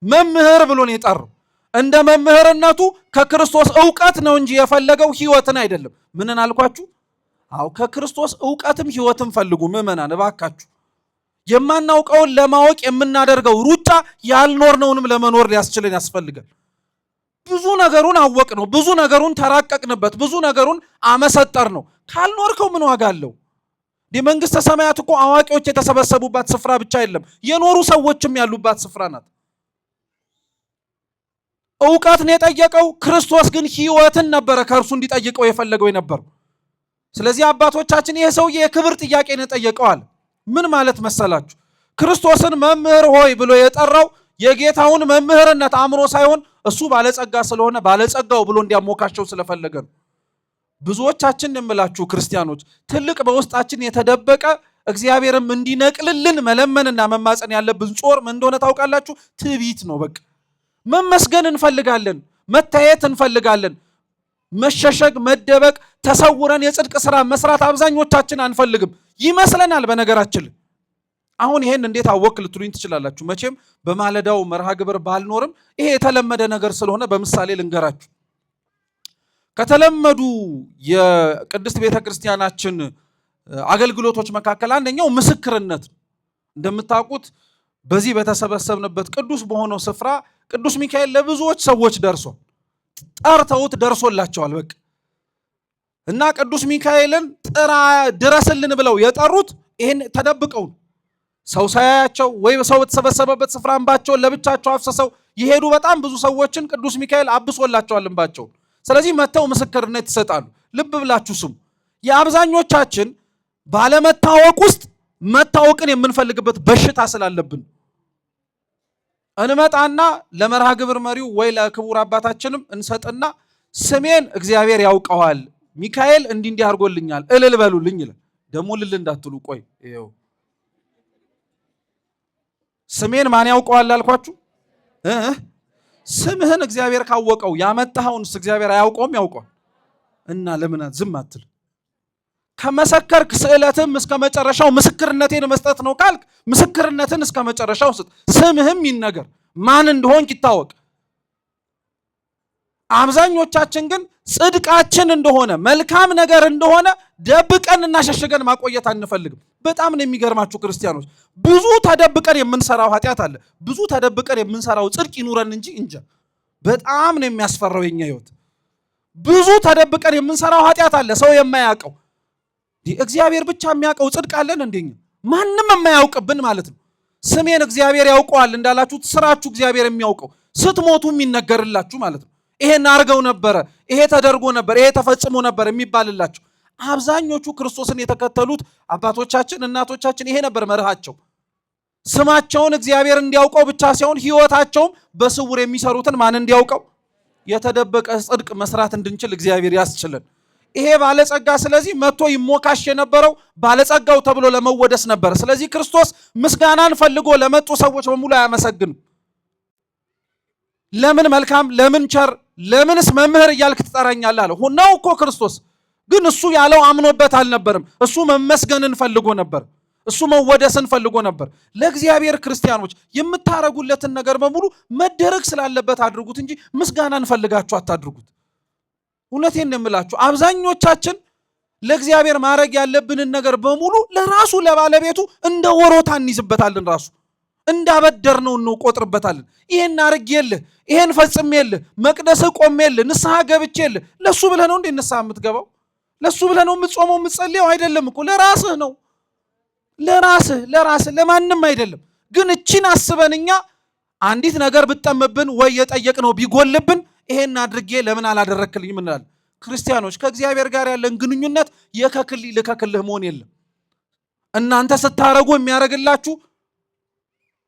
መምህር ብሎ ነው የጠራው። እንደ መምህርነቱ ከክርስቶስ ዕውቀት ነው እንጂ የፈለገው ሕይወትን አይደለም። ምንን አልኳችሁ? አዎ ከክርስቶስ ዕውቀትም ሕይወትን ፈልጉ ምዕመናን እባካችሁ። የማናውቀውን ለማወቅ የምናደርገው ሩጫ ያልኖርነውንም ለመኖር ሊያስችልን ያስፈልጋል። ብዙ ነገሩን አወቅ ነው፣ ብዙ ነገሩን ተራቀቅንበት፣ ብዙ ነገሩን አመሰጠር ነው። ካልኖርከው ምን ዋጋ አለው? የመንግስተ ሰማያት እኮ አዋቂዎች የተሰበሰቡባት ስፍራ ብቻ አይደለም፣ የኖሩ ሰዎችም ያሉባት ስፍራ ናት። ዕውቀትን የጠየቀው ክርስቶስ ግን ሕይወትን ነበረ ከእርሱ እንዲጠይቀው የፈለገው የነበረው። ስለዚህ አባቶቻችን ይሄ ሰውዬ የክብር ጥያቄ ነው የጠየቀዋል። ምን ማለት መሰላችሁ? ክርስቶስን መምህር ሆይ ብሎ የጠራው የጌታውን መምህርነት አምሮ ሳይሆን እሱ ባለጸጋ ስለሆነ ባለጸጋው ብሎ እንዲያሞካቸው ስለፈለገ ነው። ብዙዎቻችን የምላችሁ ክርስቲያኖች ትልቅ በውስጣችን የተደበቀ እግዚአብሔርም እንዲነቅልልን መለመንና መማፀን ያለብን ጾር ምን እንደሆነ ታውቃላችሁ? ትዕቢት ነው። በቃ መመስገን እንፈልጋለን፣ መታየት እንፈልጋለን። መሸሸግ፣ መደበቅ፣ ተሰውረን የጽድቅ ስራ መስራት አብዛኞቻችን አንፈልግም ይመስለናል። በነገራችን አሁን ይሄን እንዴት አወቅ ልትሉኝ ትችላላችሁ። መቼም በማለዳው መርሃ ግብር ባልኖርም ይሄ የተለመደ ነገር ስለሆነ በምሳሌ ልንገራችሁ። ከተለመዱ የቅድስት ቤተክርስቲያናችን አገልግሎቶች መካከል አንደኛው ምስክርነት ነው። እንደምታውቁት በዚህ በተሰበሰብንበት ቅዱስ በሆነው ስፍራ ቅዱስ ሚካኤል ለብዙዎች ሰዎች ደርሷል። ጠርተውት ደርሶላቸዋል። በቃ እና ቅዱስ ሚካኤልን ጥራ ድረስልን ብለው የጠሩት ይሄን ተደብቀው ሰው ሳያያቸው ወይ ሰው በተሰበሰበበት ስፍራ እንባቸውን ለብቻቸው አፍሰሰው የሄዱ በጣም ብዙ ሰዎችን ቅዱስ ሚካኤል አብሶላቸዋል እንባቸውን። ስለዚህ መተው ምስክርነት ይሰጣሉ። ልብ ብላችሁ ስሙ። የአብዛኞቻችን ባለመታወቅ ውስጥ መታወቅን የምንፈልግበት በሽታ ስላለብን እንመጣና ለመርሃ ግብር መሪው ወይ ለክቡር አባታችንም እንሰጥና ስሜን እግዚአብሔር ያውቀዋል፣ ሚካኤል እንዲህ አድርጎልኛል እልል በሉልኝ ይላል። ደግሞ ልል እንዳትሉ ቆይ ይኸው ስሜን ማን ያውቀዋል አልኳችሁ? ስምህን እግዚአብሔር ካወቀው ያመጣኸውንስ እግዚአብሔር አያውቀውም? ያውቀዋል። እና ለምን ዝም አትል? ከመሰከርክ ስዕለትም እስከ መጨረሻው ምስክርነቴን መስጠት ነው ካልክ ምስክርነትን እስከ መጨረሻው ስጥ። ስምህም ይነገር፣ ማን እንደሆንክ ይታወቅ። አብዛኞቻችን ግን ጽድቃችን እንደሆነ መልካም ነገር እንደሆነ ደብቀን እና ሸሽገን ማቆየት አንፈልግም። በጣም ነው የሚገርማችሁ ክርስቲያኖች፣ ብዙ ተደብቀን የምንሰራው ኃጢአት አለ። ብዙ ተደብቀን የምንሰራው ጽድቅ ይኑረን እንጂ እንጃ። በጣም ነው የሚያስፈራው የኛ ህይወት። ብዙ ተደብቀን የምንሰራው ኃጢአት አለ ሰው የማያውቀው። እግዚአብሔር ብቻ የሚያውቀው ጽድቅ አለን እንደኛ ማንም የማያውቅብን ማለት ነው። ስሜን እግዚአብሔር ያውቀዋል እንዳላችሁት ስራችሁ እግዚአብሔር የሚያውቀው ስትሞቱ የሚነገርላችሁ ማለት ነው። ይሄን አርገው ነበረ፣ ይሄ ተደርጎ ነበር፣ ይሄ ተፈጽሞ ነበር የሚባልላችሁ። አብዛኞቹ ክርስቶስን የተከተሉት አባቶቻችን እናቶቻችን ይሄ ነበር መርሃቸው። ስማቸውን እግዚአብሔር እንዲያውቀው ብቻ ሳይሆን ህይወታቸውም በስውር የሚሰሩትን ማን እንዲያውቀው፣ የተደበቀ ጽድቅ መስራት እንድንችል እግዚአብሔር ያስችልን። ይሄ ባለጸጋ ስለዚህ መጥቶ ይሞካሽ የነበረው ባለጸጋው ተብሎ ለመወደስ ነበር። ስለዚህ ክርስቶስ ምስጋናን ፈልጎ ለመጡ ሰዎች በሙሉ አያመሰግንም። ለምን መልካም፣ ለምን ቸር፣ ለምንስ መምህር እያልክ ትጠራኛለህ አለው ነው እኮ ክርስቶስ። ግን እሱ ያለው አምኖበት አልነበርም። እሱ መመስገንን ፈልጎ ነበር። እሱ መወደስን ፈልጎ ነበር። ለእግዚአብሔር ክርስቲያኖች የምታረጉለትን ነገር በሙሉ መደረግ ስላለበት አድርጉት እንጂ ምስጋናን ፈልጋችሁ አታድርጉት። እውነቴን ነው የምላችሁ። አብዛኞቻችን ለእግዚአብሔር ማድረግ ያለብንን ነገር በሙሉ ለራሱ ለባለቤቱ እንደ ወሮታ እንይዝበታለን። ራሱ እንዳበደር ነው እንቆጥርበታለን። ይሄን አርጌልህ፣ ይሄን ፈጽሜልህ፣ መቅደስ ቆሜልህ፣ ንስሐ ገብቼልህ። ለሱ ብለህ ነው እንዴ ንስሐ የምትገባው? ለሱ ብለህ ነው የምትጾመው የምትጸልየው? አይደለም እኮ ለራስህ ነው። ለራስህ ለማንም አይደለም። ግን እቺን አስበን እኛ አንዲት ነገር ብጠምብን ወይ የጠየቅነው ቢጎልብን ይሄን አድርጌ ለምን አላደረክልኝም እንላለን። ክርስቲያኖች ከእግዚአብሔር ጋር ያለን ግንኙነት የከክልህ ልከክልህ መሆን የለም። እናንተ ስታረጉ የሚያረግላችሁ፣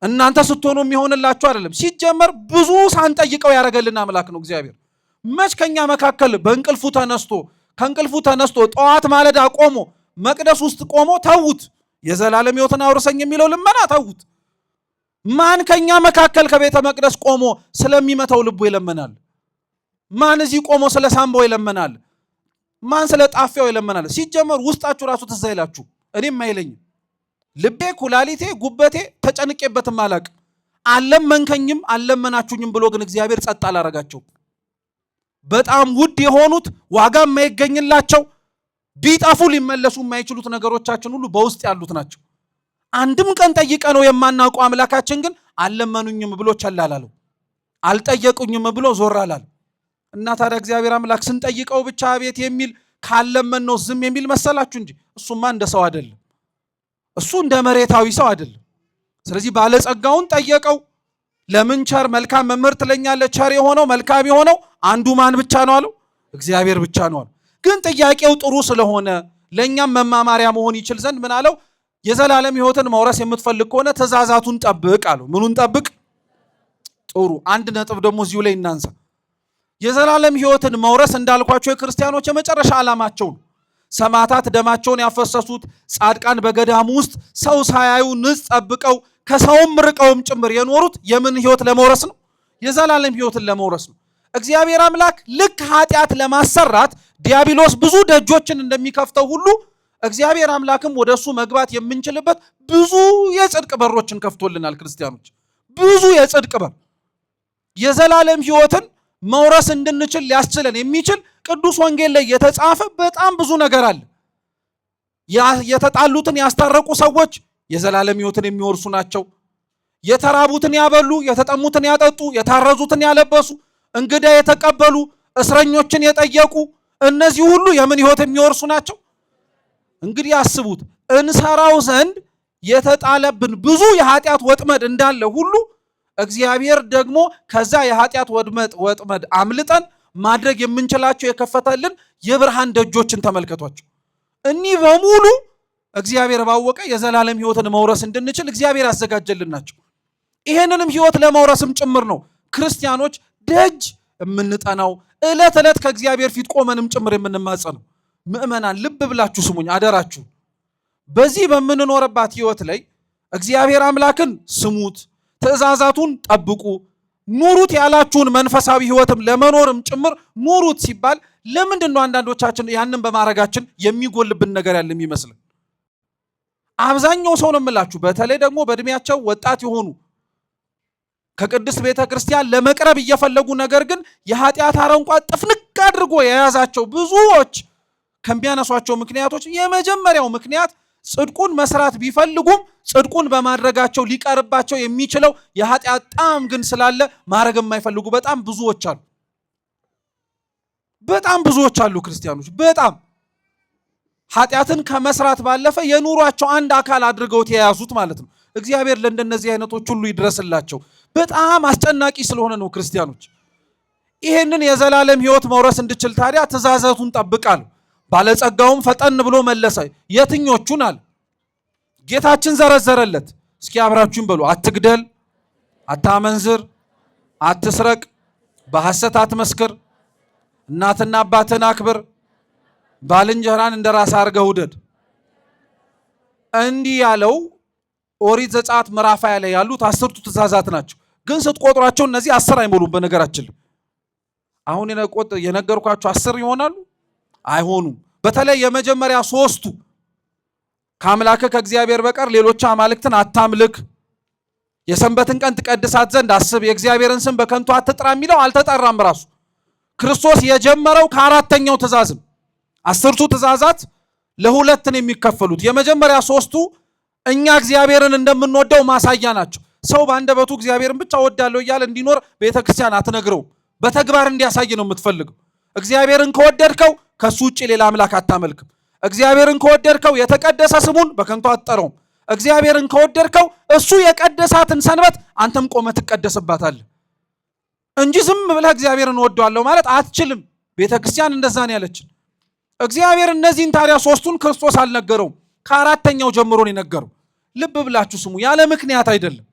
እናንተ ስትሆኑ የሚሆንላችሁ አይደለም። ሲጀመር ብዙ ሳንጠይቀው ያረገልን አምላክ ነው እግዚአብሔር። መች ከኛ መካከል ከእንቅልፉ ተነስቶ ጠዋት ማለዳ ቆሞ መቅደስ ውስጥ ቆሞ ተውት የዘላለም ሕይወትን አውርሰኝ የሚለው ልመና ተውት። ማን ከኛ መካከል ከቤተ መቅደስ ቆሞ ስለሚመታው ልቡ ይለመናል? ማን እዚህ ቆሞ ስለ ሳምባው ይለመናል? ማን ስለ ጣፊያው ይለመናል? ሲጀመር ውስጣችሁ ራሱ ትዝ አይላችሁ? እኔም አይለኝም። ልቤ፣ ኩላሊቴ፣ ጉበቴ ተጨንቄበትም አላቅም። አልለመንከኝም አልለመናችሁኝም ብሎ ግን እግዚአብሔር ጸጥ አላረጋቸው። በጣም ውድ የሆኑት ዋጋ የማይገኝላቸው ቢጠፉ ሊመለሱ የማይችሉት ነገሮቻችን ሁሉ በውስጥ ያሉት ናቸው። አንድም ቀን ጠይቀ ነው የማናውቀው አምላካችን ግን አልለመኑኝም ብሎ ቸል አላለው፣ አልጠየቁኝም ብሎ ዞር አላለው። እና ታዲያ እግዚአብሔር አምላክ ስንጠይቀው ብቻ አቤት የሚል ካለመን ነው ዝም የሚል መሰላችሁ እንጂ እሱማ እንደ ሰው አይደለም። እሱ እንደ መሬታዊ ሰው አይደለም። ስለዚህ ባለጸጋውን ጠየቀው። ለምን ቸር መልካም መምህር ትለኛለህ? ቸር የሆነው መልካም የሆነው አንዱ ማን ብቻ ነው አለው? እግዚአብሔር ብቻ ነው አለው። ግን ጥያቄው ጥሩ ስለሆነ ለእኛም መማማሪያ መሆን ይችል ዘንድ ምን አለው? የዘላለም ሕይወትን መውረስ የምትፈልግ ከሆነ ትእዛዛቱን ጠብቅ አለው። ምኑን ጠብቅ? ጥሩ። አንድ ነጥብ ደግሞ እዚሁ ላይ እናንሳ። የዘላለም ሕይወትን መውረስ እንዳልኳቸው የክርስቲያኖች የመጨረሻ ዓላማቸው ነው። ሰማዕታት ደማቸውን ያፈሰሱት፣ ጻድቃን በገዳሙ ውስጥ ሰው ሳያዩ ንጽ ጠብቀው ከሰውም ርቀውም ጭምር የኖሩት የምን ሕይወት ለመውረስ ነው? የዘላለም ሕይወትን ለመውረስ ነው። እግዚአብሔር አምላክ ልክ ኃጢአት ለማሰራት ዲያብሎስ ብዙ ደጆችን እንደሚከፍተው ሁሉ እግዚአብሔር አምላክም ወደሱ መግባት የምንችልበት ብዙ የጽድቅ በሮችን ከፍቶልናል። ክርስቲያኖች ብዙ የጽድቅ በር የዘላለም ሕይወትን መውረስ እንድንችል ሊያስችለን የሚችል ቅዱስ ወንጌል ላይ የተጻፈ በጣም ብዙ ነገር አለ። የተጣሉትን ያስታረቁ ሰዎች የዘላለም ሕይወትን የሚወርሱ ናቸው። የተራቡትን ያበሉ፣ የተጠሙትን ያጠጡ፣ የታረዙትን ያለበሱ፣ እንግዳ የተቀበሉ፣ እስረኞችን የጠየቁ፣ እነዚህ ሁሉ የምን ሕይወት የሚወርሱ ናቸው? እንግዲህ አስቡት። እንሰራው ዘንድ የተጣለብን ብዙ የኃጢአት ወጥመድ እንዳለ ሁሉ እግዚአብሔር ደግሞ ከዛ የኃጢአት ወጥመድ አምልጠን ማድረግ የምንችላቸው የከፈተልን የብርሃን ደጆችን ተመልከቷቸው። እኒህ በሙሉ እግዚአብሔር ባወቀ የዘላለም ሕይወትን መውረስ እንድንችል እግዚአብሔር ያዘጋጀልን ናቸው። ይሄንንም ሕይወት ለመውረስም ጭምር ነው ክርስቲያኖች ደጅ የምንጠናው፣ ዕለት ዕለት ከእግዚአብሔር ፊት ቆመንም ጭምር የምንማጸነው። ምእመናን ልብ ብላችሁ ስሙኝ አደራችሁ። በዚህ በምንኖርባት ሕይወት ላይ እግዚአብሔር አምላክን ስሙት፣ ትእዛዛቱን ጠብቁ፣ ኑሩት ያላችሁን መንፈሳዊ ህይወትም ለመኖርም ጭምር ኑሩት ሲባል ለምንድን ነው አንዳንዶቻችን ያንን በማድረጋችን የሚጎልብን ነገር ያለ የሚመስል? አብዛኛው ሰው ነው የምላችሁ፣ በተለይ ደግሞ በእድሜያቸው ወጣት የሆኑ ከቅድስት ቤተክርስቲያን ለመቅረብ እየፈለጉ ነገር ግን የኃጢአት አረንቋ ጥፍንቅ አድርጎ የያዛቸው ብዙዎች ከሚያነሷቸው ምክንያቶች የመጀመሪያው ምክንያት ጽድቁን መስራት ቢፈልጉም ጽድቁን በማድረጋቸው ሊቀርባቸው የሚችለው የኃጢአት ጣዕም ግን ስላለ ማድረግ የማይፈልጉ በጣም ብዙዎች አሉ ክርስቲያኖች። በጣም ኃጢአትን ከመስራት ባለፈ የኑሯቸው አንድ አካል አድርገውት የያዙት ማለት ነው። እግዚአብሔር ለእንደነዚህ አይነቶች ሁሉ ይድረስላቸው። በጣም አስጨናቂ ስለሆነ ነው ክርስቲያኖች። ይሄንን የዘላለም ህይወት መውረስ እንድችል ታዲያ ትእዛዛቱን ጠብቃለሁ። ባለጸጋውም ፈጠን ብሎ መለሰ። የትኞቹን አለ? ጌታችን ዘረዘረለት። እስኪ አብራችሁን በሉ። አትግደል፣ አታመንዝር፣ አትስረቅ፣ በሐሰት አትመስክር፣ እናትና አባትን አክብር፣ ባልንጀራን እንደራስህ አድርገህ ውደድ። እንዲህ ያለው ኦሪት ዘጸአት ምዕራፍ 20 ላይ ያሉት 10ቱ ትእዛዛት ናቸው። ግን ስትቆጥሯቸው እነዚህ 10 አይሞሉም። በነገራችን አሁን የነገርኳቸው 10 ይሆናሉ? አይሆኑም። በተለይ የመጀመሪያ 3ቱ ከአምላክህ ከእግዚአብሔር በቀር ሌሎች አማልክትን አታምልክ፣ የሰንበትን ቀን ትቀድሳት ዘንድ አስብ፣ የእግዚአብሔርን ስም በከንቱ አትጥራ የሚለው አልተጠራም። ራሱ ክርስቶስ የጀመረው ከአራተኛው ትእዛዝ ነው። 10ቱ ትእዛዛት ለሁለት ነው የሚከፈሉት። የመጀመሪያ 3ቱ እኛ እግዚአብሔርን እንደምንወደው ማሳያ ናቸው። ሰው በአንደበቱ እግዚአብሔርን ብቻ ወዳለው እያለ እንዲኖር ቤተክርስቲያን አትነግረውም። በተግባር እንዲያሳይ ነው የምትፈልገው። እግዚአብሔርን ከወደድከው ከሱ ውጭ ሌላ አምላክ አታመልክም። እግዚአብሔርን ከወደድከው የተቀደሰ ስሙን በከንቱ አትጠራውም። እግዚአብሔርን ከወደድከው እሱ የቀደሳትን ሰንበት አንተም ቆመህ ትቀደስባታለህ እንጂ ዝም ብለህ እግዚአብሔርን ወደዋለሁ ማለት አትችልም። ቤተክርስቲያን እንደዛ ነው ያለችን። እግዚአብሔር እነዚህን ታዲያ 3ቱን ክርስቶስ አልነገረውም፣ ከአራተኛው ጀምሮ ነው የነገረው። ልብ ብላችሁ ስሙ፣ ያለ ምክንያት አይደለም።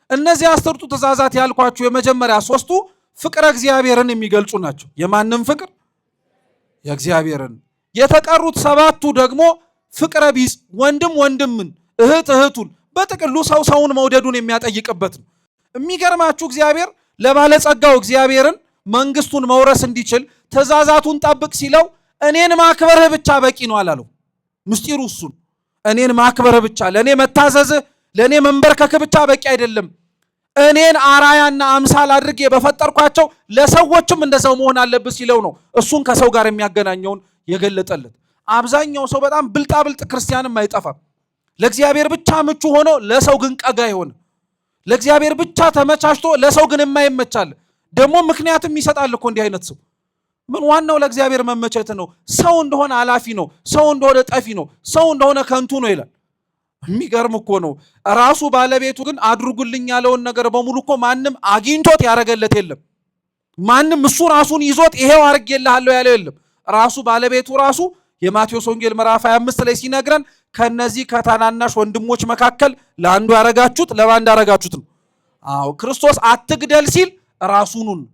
እነዚህ 10ቱ ትእዛዛት ያልኳችሁ የመጀመሪያ 3ቱ ፍቅረ እግዚአብሔርን የሚገልጹ ናቸው። የማንም ፍቅር? የእግዚአብሔርን። የተቀሩት 7ቱ ደግሞ ፍቅረ ቢጽ፣ ወንድም ወንድምን፣ እህት እህቱን፣ በጥቅሉ ሰው ሰውን መውደዱን የሚያጠይቅበት ነው። የሚገርማችሁ እግዚአብሔር ለባለጸጋው እግዚአብሔርን መንግስቱን መውረስ እንዲችል ትእዛዛቱን ጠብቅ ሲለው እኔን ማክበርህ ብቻ በቂ ነው አላለው። ምስጢሩ እሱን እኔን ማክበርህ ብቻ፣ ለእኔ መታዘዝህ፣ ለእኔ መንበርከክህ ብቻ በቂ አይደለም። እኔን አራያና አምሳል አድርጌ በፈጠርኳቸው ለሰዎችም እንደዛው መሆን አለብህ ሲለው ነው እሱን ከሰው ጋር የሚያገናኘውን የገለጠለት። አብዛኛው ሰው በጣም ብልጣብልጥ ክርስቲያንም አይጠፋም። ለእግዚአብሔር ብቻ ምቹ ሆኖ ለሰው ግን ቀጋ ይሆን፣ ለእግዚአብሔር ብቻ ተመቻችቶ ለሰው ግን የማይመቻል። ደግሞ ምክንያትም ይሰጣል እኮ እንዲህ አይነት ሰው። ምን ዋናው ለእግዚአብሔር መመቸት ነው። ሰው እንደሆነ አላፊ ነው፣ ሰው እንደሆነ ጠፊ ነው፣ ሰው እንደሆነ ከንቱ ነው ይላል። የሚገርም እኮ ነው። ራሱ ባለቤቱ ግን አድርጉልኝ ያለውን ነገር በሙሉ እኮ ማንም አግኝቶት ያደረገለት የለም። ማንም እሱ ራሱን ይዞት ይሄው አድርጌልሃለሁ ያለው የለም። ራሱ ባለቤቱ ራሱ የማቴዎስ ወንጌል ምዕራፍ 25 ላይ ሲነግረን ከነዚህ ከታናናሽ ወንድሞች መካከል ለአንዱ ያረጋችሁት ለባንድ ያረጋችሁት ነው። አዎ ክርስቶስ አትግደል ሲል ራሱኑ ነው።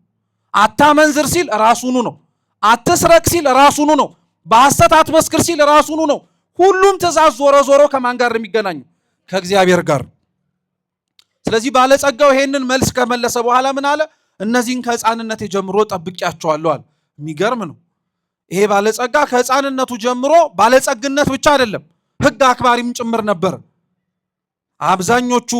አታመንዝር ሲል ራሱኑ ነው። አትስረቅ ሲል ራሱኑ ነው። በሐሰት አትመስክር ሲል ራሱኑ ነው። ሁሉም ትእዛዝ ዞሮ ዞሮ ከማን ጋር የሚገናኙ? ከእግዚአብሔር ጋር። ስለዚህ ባለጸጋው ይሄንን መልስ ከመለሰ በኋላ ምን አለ? እነዚህን ከሕፃንነቴ ጀምሮ ጠብቄያቸዋለሁ አለ። የሚገርም ነው። ይሄ ባለጸጋ ከሕፃንነቱ ጀምሮ ባለጸግነት ብቻ አይደለም ሕግ አክባሪም ጭምር ነበር። አብዛኞቹ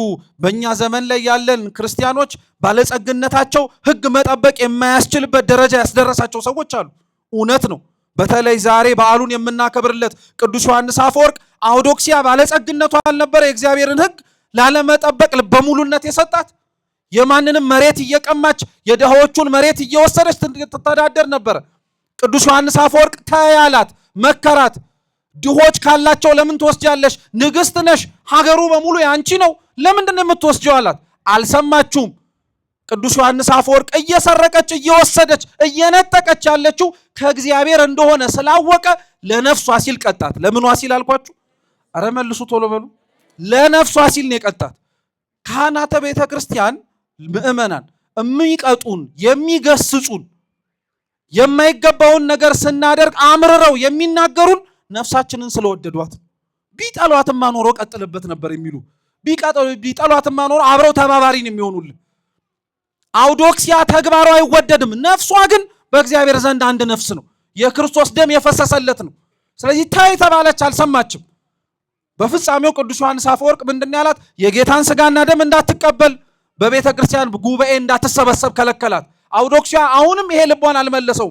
በእኛ ዘመን ላይ ያለን ክርስቲያኖች ባለጸግነታቸው ሕግ መጠበቅ የማያስችልበት ደረጃ ያስደረሳቸው ሰዎች አሉ። እውነት ነው። በተለይ ዛሬ በዓሉን የምናከብርለት ቅዱስ ዮሐንስ አፈወርቅ አውዶክሲያ ባለጸግነቱ አልነበረ የእግዚአብሔርን ሕግ ላለመጠበቅ በሙሉነት የሰጣት? የማንንም መሬት እየቀማች የድሆቹን መሬት እየወሰደች ትተዳደር ነበረ። ቅዱስ ዮሐንስ አፈወርቅ ተያላት፣ መከራት። ድሆች ካላቸው ለምን ትወስጃለሽ? ንግስት ነሽ፣ ሀገሩ በሙሉ ያንቺ ነው፣ ለምንድን ነው የምትወስጂው አላት። አልሰማችሁም። ቅዱስ ዮሐንስ አፈወርቅ እየሰረቀች እየወሰደች እየነጠቀች ያለችው ከእግዚአብሔር እንደሆነ ስላወቀ ለነፍሷ ሲል ቀጣት። ለምኗ ሲል አልኳችሁ? አረ መልሱ ቶሎ በሉ። ለነፍሷ ሲል ነው የቀጣት። ካህናተ ቤተ ክርስቲያን ምእመናን የሚቀጡን የሚገስጹን የማይገባውን ነገር ስናደርግ አምርረው የሚናገሩን ነፍሳችንን ስለወደዷት። ቢጠሏትማ ኖሮ ቀጥልበት ነበር የሚሉ፣ ቢጠሏትማ ኖሮ አብረው ተባባሪን የሚሆኑልን። አውዶክሲያ ተግባሯ አይወደድም። ነፍሷ ግን በእግዚአብሔር ዘንድ አንድ ነፍስ ነው። የክርስቶስ ደም የፈሰሰለት ነው። ስለዚህ ታይ ተባለች፣ አልሰማችም። በፍጻሜው ቅዱስ ዮሐንስ አፈወርቅ ምንድን ያላት? የጌታን ስጋና ደም እንዳትቀበል በቤተ ክርስቲያን ጉባኤ እንዳትሰበሰብ ከለከላት። አውዶክሲያ አሁንም ይሄ ልቧን አልመለሰው።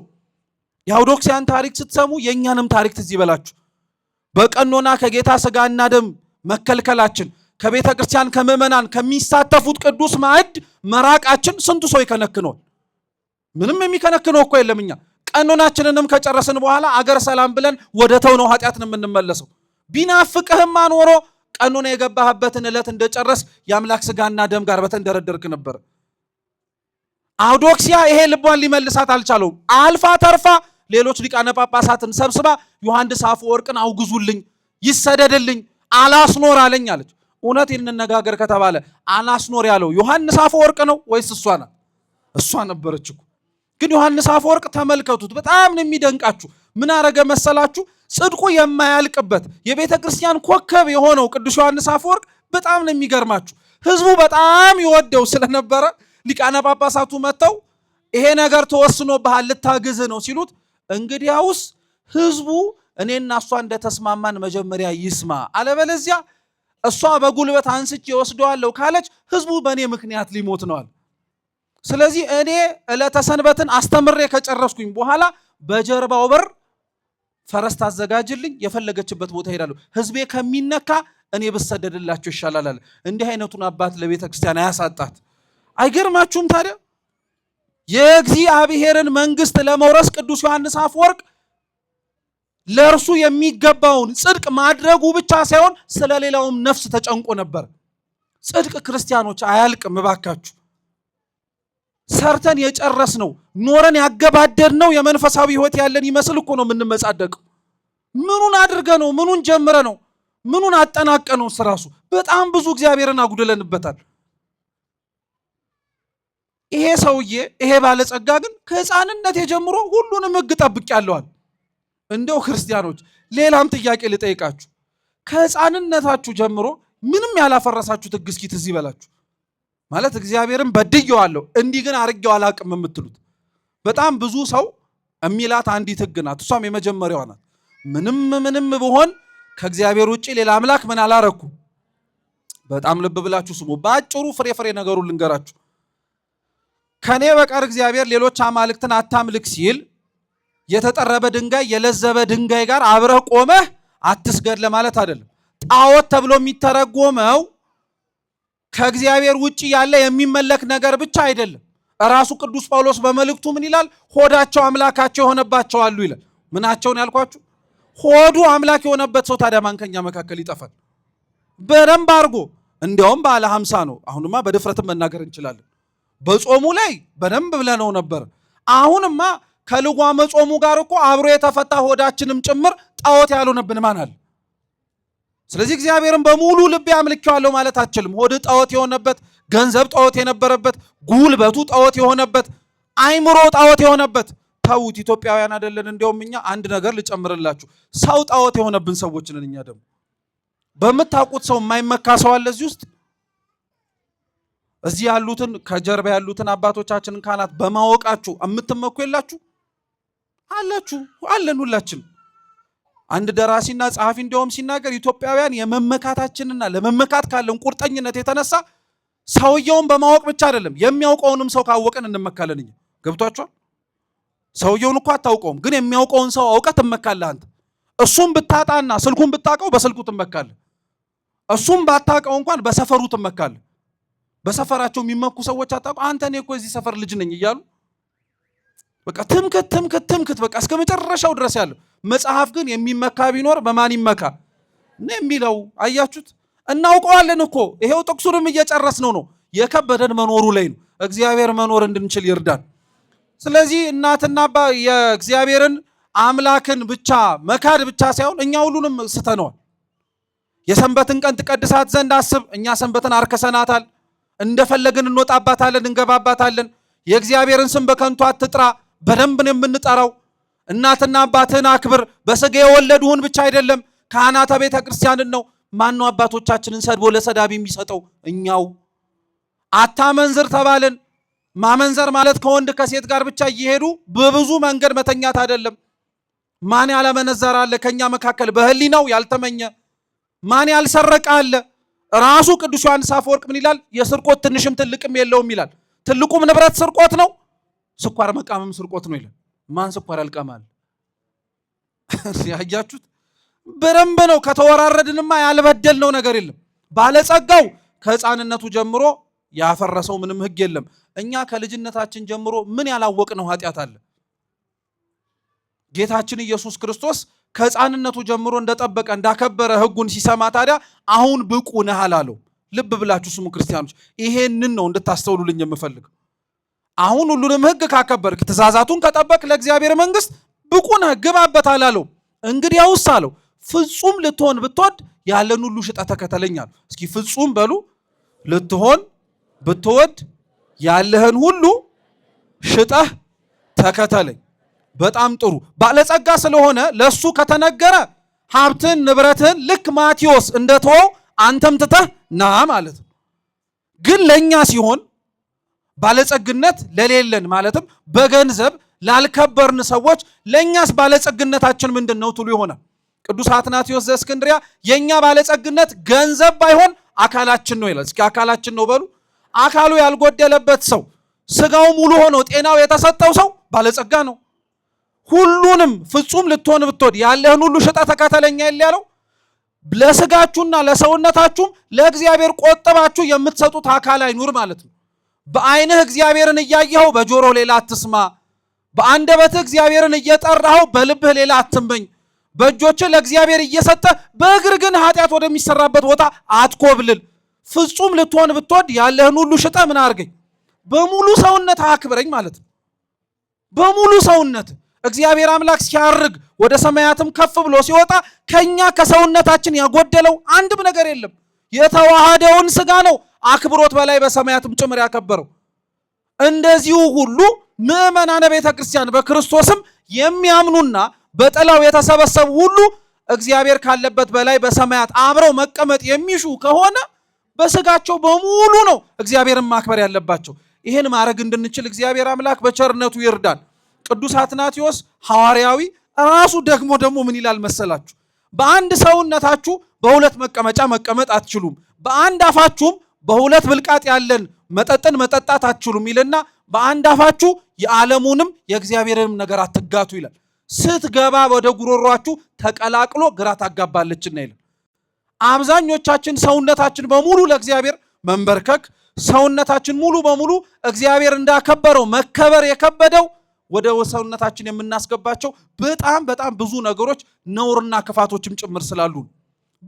የአውዶክሲያን ታሪክ ስትሰሙ የእኛንም ታሪክ ትዝ ይበላችሁ። በቀኖና ከጌታ ስጋና ደም መከልከላችን፣ ከቤተ ክርስቲያን ከምዕመናን ከሚሳተፉት ቅዱስ ማዕድ መራቃችን ስንቱ ሰው ይከነክነዋል? ምንም የሚከነክነው እኮ የለም። እኛ ቀኖናችንንም ከጨረስን በኋላ አገር ሰላም ብለን ወደ ተውነው ኃጢአትን የምንመለሰው። ቢናፍቅህማ ኖሮ ቀኖና የገባህበትን ዕለት እንደጨረስ የአምላክ ስጋና ደም ጋር በተንደረደርክ ነበር። አውዶክሲያ ይሄ ልቧን ሊመልሳት አልቻለውም። አልፋ ተርፋ ሌሎች ሊቃነ ጳጳሳትን ሰብስባ ዮሐንስ አፈወርቅን አውግዙልኝ፣ ይሰደድልኝ፣ አላስኖር አለኝ አለች። እውነት እንነጋገር ከተባለ አላስኖር ያለው ዮሐንስ አፈወርቅ ነው ወይስ እሷ ናት? እሷ ነበረች እኮ። ግን ዮሐንስ አፈወርቅ ተመልከቱት፣ በጣም ነው የሚደንቃችሁ። ምን አረገ መሰላችሁ? ጽድቁ የማያልቅበት የቤተ ክርስቲያን ኮከብ የሆነው ቅዱስ ዮሐንስ አፈወርቅ በጣም ነው የሚገርማችሁ። ህዝቡ በጣም ይወደው ስለነበረ ሊቃነ ጳጳሳቱ መጥተው ይሄ ነገር ተወስኖብሃል ልታግዝ ነው ሲሉት፣ እንግዲያውስ ህዝቡ እኔና እሷ እንደተስማማን መጀመሪያ ይስማ፣ አለበለዚያ እሷ በጉልበት አንስቼ ወስደዋለሁ ካለች ህዝቡ በእኔ ምክንያት ሊሞት ነዋል። ስለዚህ እኔ ዕለተ ሰንበትን አስተምሬ ከጨረስኩኝ በኋላ በጀርባው በር ፈረስ ታዘጋጅልኝ፣ የፈለገችበት ቦታ ሄዳለሁ፣ ህዝቤ ከሚነካ እኔ ብሰደድላቸው ይሻላል አለ። እንዲህ አይነቱን አባት ለቤተ ክርስቲያን አያሳጣት። አይገርማችሁም ታዲያ? የእግዚአብሔርን መንግስት ለመውረስ ቅዱስ ዮሐንስ አፈወርቅ ለእርሱ የሚገባውን ጽድቅ ማድረጉ ብቻ ሳይሆን ስለሌላውም ነፍስ ተጨንቆ ነበር። ጽድቅ ክርስቲያኖች አያልቅም እባካችሁ። ሰርተን የጨረስነው ኖረን ያገባደድነው የመንፈሳዊ ህይወት ያለን ይመስል እኮ ነው የምንመጻደቀው። ምኑን አድርገ ነው? ምኑን ጀምረ ነው? ምኑን አጠናቀ ነው? ስራሱ በጣም ብዙ እግዚአብሔርን አጉድለንበታል። ይሄ ሰውዬ ይሄ ባለጸጋ ግን ከህፃንነት የጀምሮ ሁሉንም ህግ ጠብቄያለሁ። እንደው ክርስቲያኖች ሌላም ጥያቄ ልጠይቃችሁ። ከህፃንነታችሁ ጀምሮ ምንም ያላፈረሳችሁት ህግ እስኪ ትዝ ይበላችሁ። ማለት እግዚአብሔርን በድየዋለሁ እንዲህ ግን አርጌው አላቅም የምትሉት በጣም ብዙ ሰው የሚላት አንዲት ህግ ናት። እሷም የመጀመሪያዋ ናት። ምንም ብሆን ከእግዚአብሔር ውጪ ሌላ አምላክ ምን አላረኩ። በጣም ልብ ብላችሁ ስሙ። በአጭሩ ፍሬ ነገሩን ልንገራችሁ። ከኔ በቀር እግዚአብሔር ሌሎች አማልክትን አታምልክ ሲል የተጠረበ ድንጋይ የለዘበ ድንጋይ ጋር አብረህ ቆመህ አትስገድ ለማለት አይደለም። ጣዖት ተብሎ የሚተረጎመው ከእግዚአብሔር ውጪ ያለ የሚመለክ ነገር ብቻ አይደለም። ራሱ ቅዱስ ጳውሎስ በመልእክቱ ምን ይላል? ሆዳቸው አምላካቸው የሆነባቸው አሉ ይላል። ምናቸውን ያልኳችሁ? ሆዱ አምላክ የሆነበት ሰው ታዲያ ማን ከኛ መካከል ይጠፋል? በደንብ አድርጎ እንዲያውም ባለ 50 ነው። አሁንማ በድፍረትም መናገር እንችላለን። በጾሙ ላይ በደንብ ብለነው ነበር። አሁንማ ከልጓመ ጾሙ ጋር እኮ አብሮ የተፈታ ሆዳችንም ጭምር ጣዖት ያልሆነብን ማን አለ? ስለዚህ እግዚአብሔርን በሙሉ ልቤ አምልኬዋለሁ ማለት አትችልም። ሆድ ጣዖት የሆነበት፣ ገንዘብ ጣዖት የነበረበት፣ ጉልበቱ ጣዖት የሆነበት፣ አይምሮ ጣዖት የሆነበት። ተውት ኢትዮጵያውያን አይደለን? እንዲያውም እኛ አንድ ነገር ልጨምርላችሁ፣ ሰው ጣዖት የሆነብን ሰዎች ነን። እኛ ደግሞ በምታውቁት ሰው የማይመካ ሰው አለ እዚህ ውስጥ? እዚህ ያሉትን ከጀርባ ያሉትን አባቶቻችንን ካህናት በማወቃችሁ የምትመኩ የላችሁ? አላችሁ? አለን ሁላችን። አንድ ደራሲና ጸሐፊ እንዲያውም ሲናገር ኢትዮጵያውያን የመመካታችንና ለመመካት ካለን ቁርጠኝነት የተነሳ ሰውየውን በማወቅ ብቻ አይደለም የሚያውቀውንም ሰው ካወቀን እንመካለን። እኛ ገብቷችኋል? ሰውየውን እኮ አታውቀውም፣ ግን የሚያውቀውን ሰው አውቀህ ትመካለህ አንተ። እሱም ብታጣና ስልኩን ብታውቀው በስልኩ ትመካለህ። እሱም ባታውቀው እንኳን በሰፈሩ ትመካለህ። በሰፈራቸው የሚመኩ ሰዎች አታውቀው? አንተ እኔ እኮ የዚህ ሰፈር ልጅ ነኝ እያሉ በቃ ትምክት በቃ እስከ መጨረሻው ድረስ ያለው መጽሐፍ ግን የሚመካ ቢኖር በማን ይመካ ነው የሚለው። አያችሁት? እናውቀዋለን እኮ ይሄው ጥቅሱንም እየጨረስነው ነው። የከበደን መኖሩ ላይ ነው። እግዚአብሔር መኖር እንድንችል ይርዳን። ስለዚህ እናትና አባ የእግዚአብሔርን አምላክን ብቻ መካድ ብቻ ሳይሆን እኛ ሁሉንም ስተነዋል። የሰንበትን ቀን ትቀድሳት ዘንድ አስብ። እኛ ሰንበትን አርከሰናታል። እንደፈለግን እንወጣባታለን፣ እንገባባታለን። የእግዚአብሔርን ስም በከንቱ አትጥራ። በደንብ ነው የምንጠራው። እናትና አባትህን አክብር። በስጋ የወለዱህን ብቻ አይደለም፣ ካህናተ ቤተ ክርስቲያንን ነው። ማነው አባቶቻችንን ሰድቦ ለሰዳቢ የሚሰጠው? እኛው። አታመንዝር ተባልን። ማመንዘር ማለት ከወንድ ከሴት ጋር ብቻ እየሄዱ በብዙ መንገድ መተኛት አይደለም። ማን ያለመነዘር አለ ከኛ መካከል በህሊናው ያልተመኘ? ማን ያልሰረቀ አለ? ራሱ ቅዱስ ዮሐንስ አፈወርቅ ምን ይላል? የስርቆት ትንሽም ትልቅም የለውም ይላል። ትልቁም ንብረት ስርቆት ነው፣ ስኳር መቃመም ስርቆት ነው ይላል። ማን ስኳር ያልቀማል? ያያችሁት በደንብ ነው። ከተወራረድንማ ያልበደልነው ነገር የለም። ባለጸጋው ከህፃንነቱ ጀምሮ ያፈረሰው ምንም ህግ የለም። እኛ ከልጅነታችን ጀምሮ ምን ያላወቅነው ኃጢአት አለ? ጌታችን ኢየሱስ ክርስቶስ ከህፃንነቱ ጀምሮ እንደጠበቀ እንዳከበረ ህጉን ሲሰማ ታዲያ አሁን ብቁ ነህ አላለው። ልብ ብላችሁ ስሙ ክርስቲያኖች፣ ይሄንን ነው እንድታስተውሉልኝ የምፈልገው። አሁን ሁሉንም ህግ ካከበርክ ትእዛዛቱን ከጠበቅ ለእግዚአብሔር መንግስት ብቁ ነህ ግባበት አላለው። እንግዲያውስ አለው ፍጹም ልትሆን ብትወድ ያለን ሁሉ ሽጠህ ተከተለኝ አለው። እስኪ ፍጹም በሉ። ልትሆን ብትወድ ያለህን ሁሉ ሽጠህ ተከተለኝ። በጣም ጥሩ። ባለጸጋ ስለሆነ ለሱ ከተነገረ ሀብትን ንብረትን ልክ ማቴዎስ እንደተወው አንተም ትተህ ና ማለት ነው። ግን ለኛ ሲሆን ባለጸግነት ለሌለን ማለትም በገንዘብ ላልከበርን ሰዎች ለኛስ ባለጸግነታችን ምንድነው ትሉ ይሆናል። ቅዱስ አትናቴዎስ ዘእስክንድርያ የኛ ባለጸግነት ገንዘብ ባይሆን አካላችን ነው ይላል። እስኪ አካላችን ነው በሉ። አካሉ ያልጎደለበት ሰው ስጋው ሙሉ ሆኖ ጤናው የተሰጠው ሰው ባለጸጋ ነው። ሁሉንም ፍጹም ልትሆን ብትወድ ያለህን ሁሉ ሽጠህ ተከተለኝ ያለው ለስጋችሁና ለሰውነታችሁም ለእግዚአብሔር ቆጥባችሁ የምትሰጡት አካል አይኑር ማለት ነው። በአይንህ እግዚአብሔርን እያየኸው በጆሮ ሌላ አትስማ። በአንደበትህ እግዚአብሔርን እየጠራኸው በልብህ ሌላ አትመኝ። በእጆችህ ለእግዚአብሔር እየሰጠ በእግር ግን ኃጢአት ወደሚሰራበት ቦታ አትኮብልል። ፍጹም ልትሆን ብትወድ ያለህን ሁሉ ሽጠህ ምን አድርገኝ? በሙሉ ሰውነት አክብረኝ ማለት ነው። በሙሉ ሰውነት እግዚአብሔር አምላክ ሲያርግ ወደ ሰማያትም ከፍ ብሎ ሲወጣ ከኛ ከሰውነታችን ያጎደለው አንድም ነገር የለም። የተዋሃደውን ስጋ ነው አክብሮት በላይ በሰማያትም ጭምር ያከበረው። እንደዚሁ ሁሉ ምዕመናነ ቤተ ክርስቲያን በክርስቶስም የሚያምኑና በጥላው የተሰበሰቡ ሁሉ እግዚአብሔር ካለበት በላይ በሰማያት አብረው መቀመጥ የሚሹ ከሆነ በስጋቸው በሙሉ ነው እግዚአብሔርን ማክበር ያለባቸው። ይህን ማድረግ እንድንችል እግዚአብሔር አምላክ በቸርነቱ ይርዳን። ቅዱስ አትናቴዎስ ሐዋርያዊ ራሱ ደግሞ ምን ይላል መሰላችሁ? በአንድ ሰውነታችሁ በሁለት መቀመጫ መቀመጥ አትችሉም፣ በአንድ አፋችሁም በሁለት ብልቃጥ ያለን መጠጥን መጠጣት አትችሉም ይልና በአንድ አፋችሁ የዓለሙንም የእግዚአብሔርንም ነገር አትጋቱ ይላል። ስትገባ ወደ ጉሮሯችሁ ተቀላቅሎ ግራ ታጋባለችና ይላል። አብዛኞቻችን ሰውነታችን በሙሉ ለእግዚአብሔር መንበርከክ፣ ሰውነታችን ሙሉ በሙሉ እግዚአብሔር እንዳከበረው መከበር የከበደው ወደ ሰውነታችን የምናስገባቸው በጣም ብዙ ነገሮች ነውርና ክፋቶችም ጭምር ስላሉ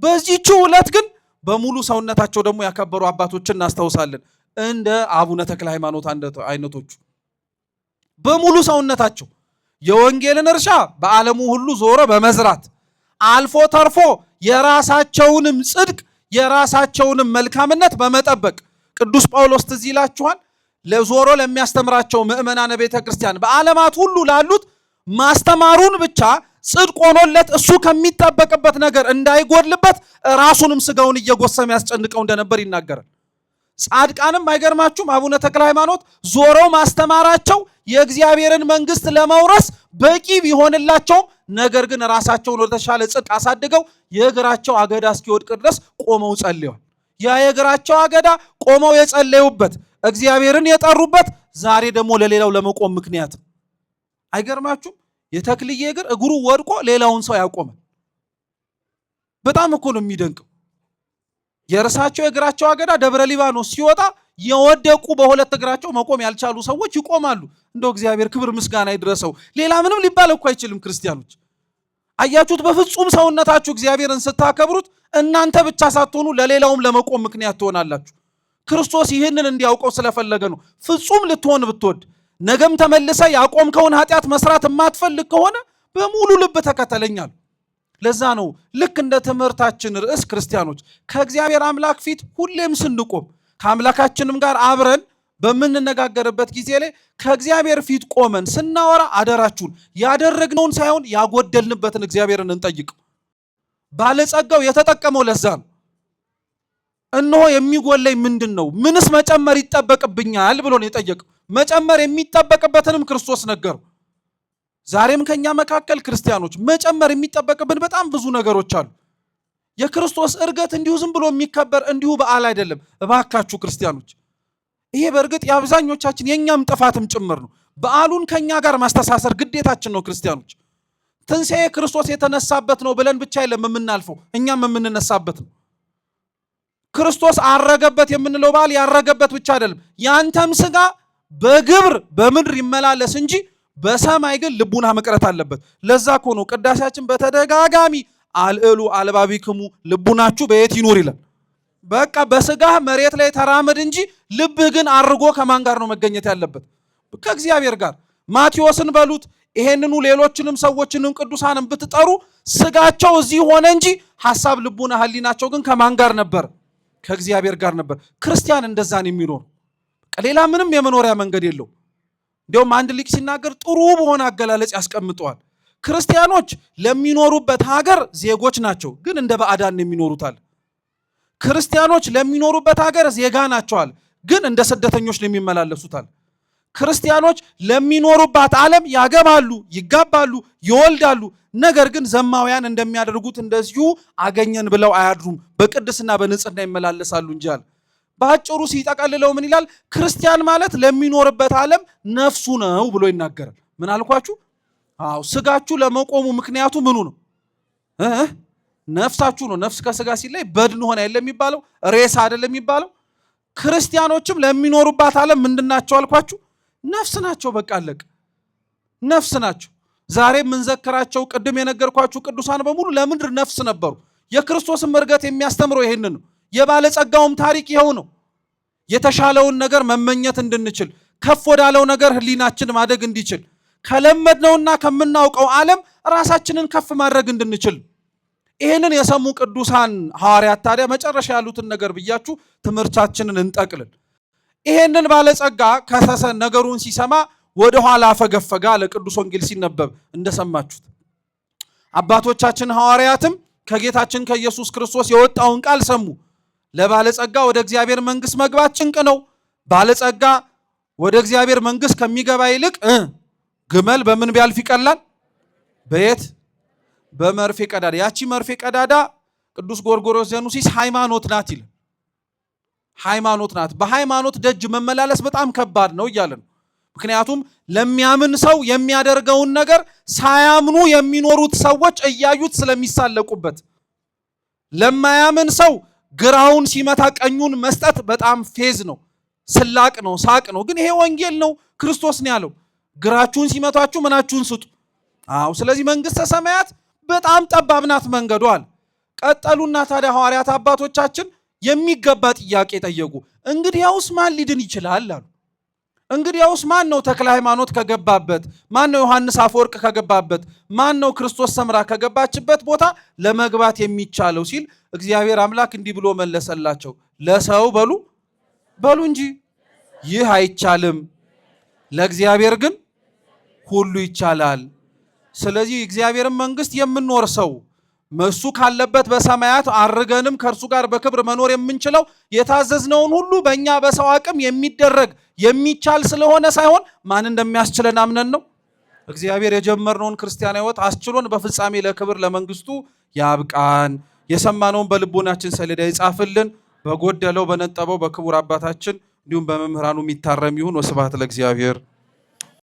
በዚህች ዕለት ግን በሙሉ ሰውነታቸው ደግሞ ያከበሩ አባቶችን እናስታውሳለን። እንደ አቡነ ተክለ ሃይማኖት አይነቶቹ በሙሉ ሰውነታቸው የወንጌልን እርሻ በዓለሙ ሁሉ ዞረ በመዝራት አልፎ ተርፎ የራሳቸውንም ጽድቅ የራሳቸውንም መልካምነት በመጠበቅ ቅዱስ ጳውሎስ ትዝ ይላችኋል ለዞሮ ለሚያስተምራቸው ምዕመናነ ቤተ ክርስቲያን በዓለማት ሁሉ ላሉት ማስተማሩን ብቻ ጽድቅ ሆኖለት እሱ ከሚጠበቅበት ነገር እንዳይጎድልበት ራሱንም ስጋውን እየጎሰመ ያስጨንቀው እንደነበር ይናገራል። ጻድቃንም አይገርማችሁም? አቡነ ተክለ ሃይማኖት ዞረው ማስተማራቸው የእግዚአብሔርን መንግስት ለመውረስ በቂ ቢሆንላቸውም ነገር ግን ራሳቸውን ወደ ተሻለ ጽድቅ አሳድገው የእግራቸው አገዳ እስኪወድቅ ድረስ ቆመው ጸልየዋል። ያ የእግራቸው አገዳ ቆመው የጸለዩበት እግዚአብሔርን የጠሩበት ዛሬ ደግሞ ለሌላው ለመቆም ምክንያት አይገርማችሁም? የተክልዬ እግሩ ወድቆ ሌላውን ሰው ያቆማል። በጣም እኮ ነው የሚደንቀው። የእርሳቸው የእግራቸው አገዳ ደብረ ሊባኖስ ሲወጣ የወደቁ በሁለት እግራቸው መቆም ያልቻሉ ሰዎች ይቆማሉ። እንደው እግዚአብሔር ክብር ምስጋና ይድረሰው። ሌላ ምንም ሊባል እኮ አይችልም። ክርስቲያኖች አያችሁት? በፍጹም ሰውነታችሁ እግዚአብሔርን ስታከብሩት እናንተ ብቻ ሳትሆኑ ለሌላውም ለመቆም ምክንያት ትሆናላችሁ። ክርስቶስ ይህንን እንዲያውቀው ስለፈለገ ነው። ፍጹም ልትሆን ብትወድ ነገም ተመልሰ ያቆምከውን ኃጢአት መስራት የማትፈልግ ከሆነ በሙሉ ልብ ተከተለኛል። ለዛ ነው ልክ እንደ ትምህርታችን ርዕስ ክርስቲያኖች ከእግዚአብሔር አምላክ ፊት ሁሌም ስንቆም ከአምላካችንም ጋር አብረን በምንነጋገርበት ጊዜ ላይ ከእግዚአብሔር ፊት ቆመን ስናወራ አደራችሁን ያደረግነውን ሳይሆን ያጎደልንበትን እግዚአብሔርን እንጠይቅ። ባለጸጋው የተጠቀመው ለዛ ነው። እነሆ የሚጎለኝ ምንድነው? ምንስ መጨመር ይጠበቅብኛል ብሎ ነው የጠየቀው። መጨመር የሚጠበቅበትንም ክርስቶስ ነገረው። ዛሬም ከኛ መካከል ክርስቲያኖች መጨመር የሚጠበቅብን በጣም ብዙ ነገሮች አሉ። የክርስቶስ ዕርገት እንዲሁ ዝም ብሎ የሚከበር እንዲሁ በዓል አይደለም። እባካችሁ ክርስቲያኖች፣ ይሄ በእርግጥ የአብዛኞቻችን የኛም ጥፋትም ጭምር ነው። በዓሉን ከኛ ጋር ማስተሳሰር ግዴታችን ነው። ክርስቲያኖች ትንሣኤ ክርስቶስ የተነሳበት ነው ብለን ብቻ አይደለም የምናልፈው፣ እኛም የምንነሳበት ነው። ክርስቶስ አረገበት የምንለው በዓል ያረገበት ብቻ አይደለም። ያንተም ስጋ በግብር በምድር ይመላለስ እንጂ በሰማይ ግን ልቡና መቅረት አለበት። ለዛ እኮ ነው ቅዳሴያችን በተደጋጋሚ አልዕሉ አልባቢክሙ ልቡናችሁ በየት ይኑር ይላል። በቃ በስጋህ መሬት ላይ ተራመድ እንጂ ልብህ ግን አርጎ ከማን ጋር ነው መገኘት ያለበት? ከእግዚአብሔር ጋር። ማቴዎስን በሉት ይሄንኑ ሌሎችንም ሰዎችንም ቅዱሳንም ብትጠሩ ስጋቸው እዚህ ሆነ እንጂ ሐሳብ ልቡና ህሊናቸው ግን ከማን ጋር ነበር? ከእግዚአብሔር ጋር ነበር። ክርስቲያን እንደዛን የሚኖር ሌላ ምንም የመኖሪያ መንገድ የለው። እንዲያውም አንድ ሊቅ ሲናገር ጥሩ በሆነ አገላለጽ ያስቀምጠዋል። ክርስቲያኖች ለሚኖሩበት ሀገር ዜጎች ናቸው፣ ግን እንደ ባዕዳን የሚኖሩታል። ክርስቲያኖች ለሚኖሩበት ሀገር ዜጋ ናቸዋል፣ ግን እንደ ስደተኞች ነው የሚመላለሱታል። ክርስቲያኖች ለሚኖሩባት ዓለም ያገባሉ፣ ይጋባሉ፣ ይወልዳሉ። ነገር ግን ዘማውያን እንደሚያደርጉት እንደዚሁ አገኘን ብለው አያድሩም፣ በቅድስና በንጽህና ይመላለሳሉ እንጂ አለ። በአጭሩ ሲጠቀልለው ምን ይላል? ክርስቲያን ማለት ለሚኖርበት ዓለም ነፍሱ ነው ብሎ ይናገራል። ምን አልኳችሁ? አዎ ስጋችሁ ለመቆሙ ምክንያቱ ምኑ ነው? ነፍሳችሁ ነው። ነፍስ ከስጋ ሲለይ በድን ሆነ አይደለም የሚባለው? ሬሳ አይደለም የሚባለው? ክርስቲያኖችም ለሚኖሩባት ዓለም ምንድናቸው አልኳችሁ? ነፍስ ናቸው። በቃ አለቀ። ነፍስ ናቸው። ዛሬ የምንዘክራቸው ቅድም የነገርኳችሁ ቅዱሳን በሙሉ ለምድር ነፍስ ነበሩ። የክርስቶስን ዕርገት የሚያስተምረው ይሄንን ነው። የባለጸጋውም ታሪክ ይኸው ነው። የተሻለውን ነገር መመኘት እንድንችል፣ ከፍ ወዳለው ነገር ህሊናችን ማደግ እንዲችል፣ ከለመድነውና ከምናውቀው ዓለም ራሳችንን ከፍ ማድረግ እንድንችል። ይህንን የሰሙ ቅዱሳን ሐዋርያት ታዲያ መጨረሻ ያሉትን ነገር ብያችሁ ትምህርታችንን እንጠቅልል። ይሄንን ባለጸጋ ከሰሰ ነገሩን ሲሰማ ወደ ኋላ አፈገፈጋ። ለቅዱስ ወንጌል ሲነበብ እንደሰማችሁት አባቶቻችን ሐዋርያትም ከጌታችን ከኢየሱስ ክርስቶስ የወጣውን ቃል ሰሙ። ለባለጸጋ ወደ እግዚአብሔር መንግሥት መግባት ጭንቅ ነው። ባለጸጋ ወደ እግዚአብሔር መንግሥት ከሚገባ ይልቅ ግመል በምን ቢያልፍ ይቀላል? በየት? በመርፌ ቀዳዳ። ያቺ መርፌ ቀዳዳ ቅዱስ ጎርጎርዮስ ዘኑሲስ ሃይማኖት ናት ይላል። ሃይማኖት ናት። በሃይማኖት ደጅ መመላለስ በጣም ከባድ ነው እያለ ነው። ምክንያቱም ለሚያምን ሰው የሚያደርገውን ነገር ሳያምኑ የሚኖሩት ሰዎች እያዩት ስለሚሳለቁበት፣ ለማያምን ሰው ግራውን ሲመታ ቀኙን መስጠት በጣም ፌዝ ነው፣ ስላቅ ነው፣ ሳቅ ነው። ግን ይሄ ወንጌል ነው። ክርስቶስ ነው ያለው ግራችሁን ሲመቷችሁ ምናችሁን ስጡ። አዎ ስለዚህ መንግሥተ ሰማያት በጣም ጠባብ ናት መንገዷ አለ። ቀጠሉና ታዲያ ሐዋርያት አባቶቻችን የሚገባ ጥያቄ ጠየቁ። እንግዲያውስ ማን ሊድን ይችላል አሉ። እንግዲያውስ ማን ነው ተክለ ሃይማኖት ከገባበት፣ ማን ነው ዮሐንስ አፈወርቅ ከገባበት፣ ማን ነው ክርስቶስ ሰምራ ከገባችበት ቦታ ለመግባት የሚቻለው ሲል እግዚአብሔር አምላክ እንዲህ ብሎ መለሰላቸው። ለሰው በሉ እንጂ ይህ አይቻልም፣ ለእግዚአብሔር ግን ሁሉ ይቻላል። ስለዚህ እግዚአብሔርን መንግሥት የምንወርሰው እሱ ካለበት በሰማያት አርገንም ከእርሱ ጋር በክብር መኖር የምንችለው የታዘዝነውን ሁሉ በእኛ በሰው አቅም የሚደረግ የሚቻል ስለሆነ ሳይሆን ማን እንደሚያስችለን አምነን ነው። እግዚአብሔር የጀመርነውን ክርስቲያናዊ ሕይወት አስችሎን በፍጻሜ ለክብር ለመንግሥቱ ያብቃን። የሰማነውን በልቦናችን ሰሌዳ ይጻፍልን። በጎደለው በነጠበው በክቡር አባታችን እንዲሁም በመምህራኑ የሚታረም ይሁን። ወስብሐት ለእግዚአብሔር።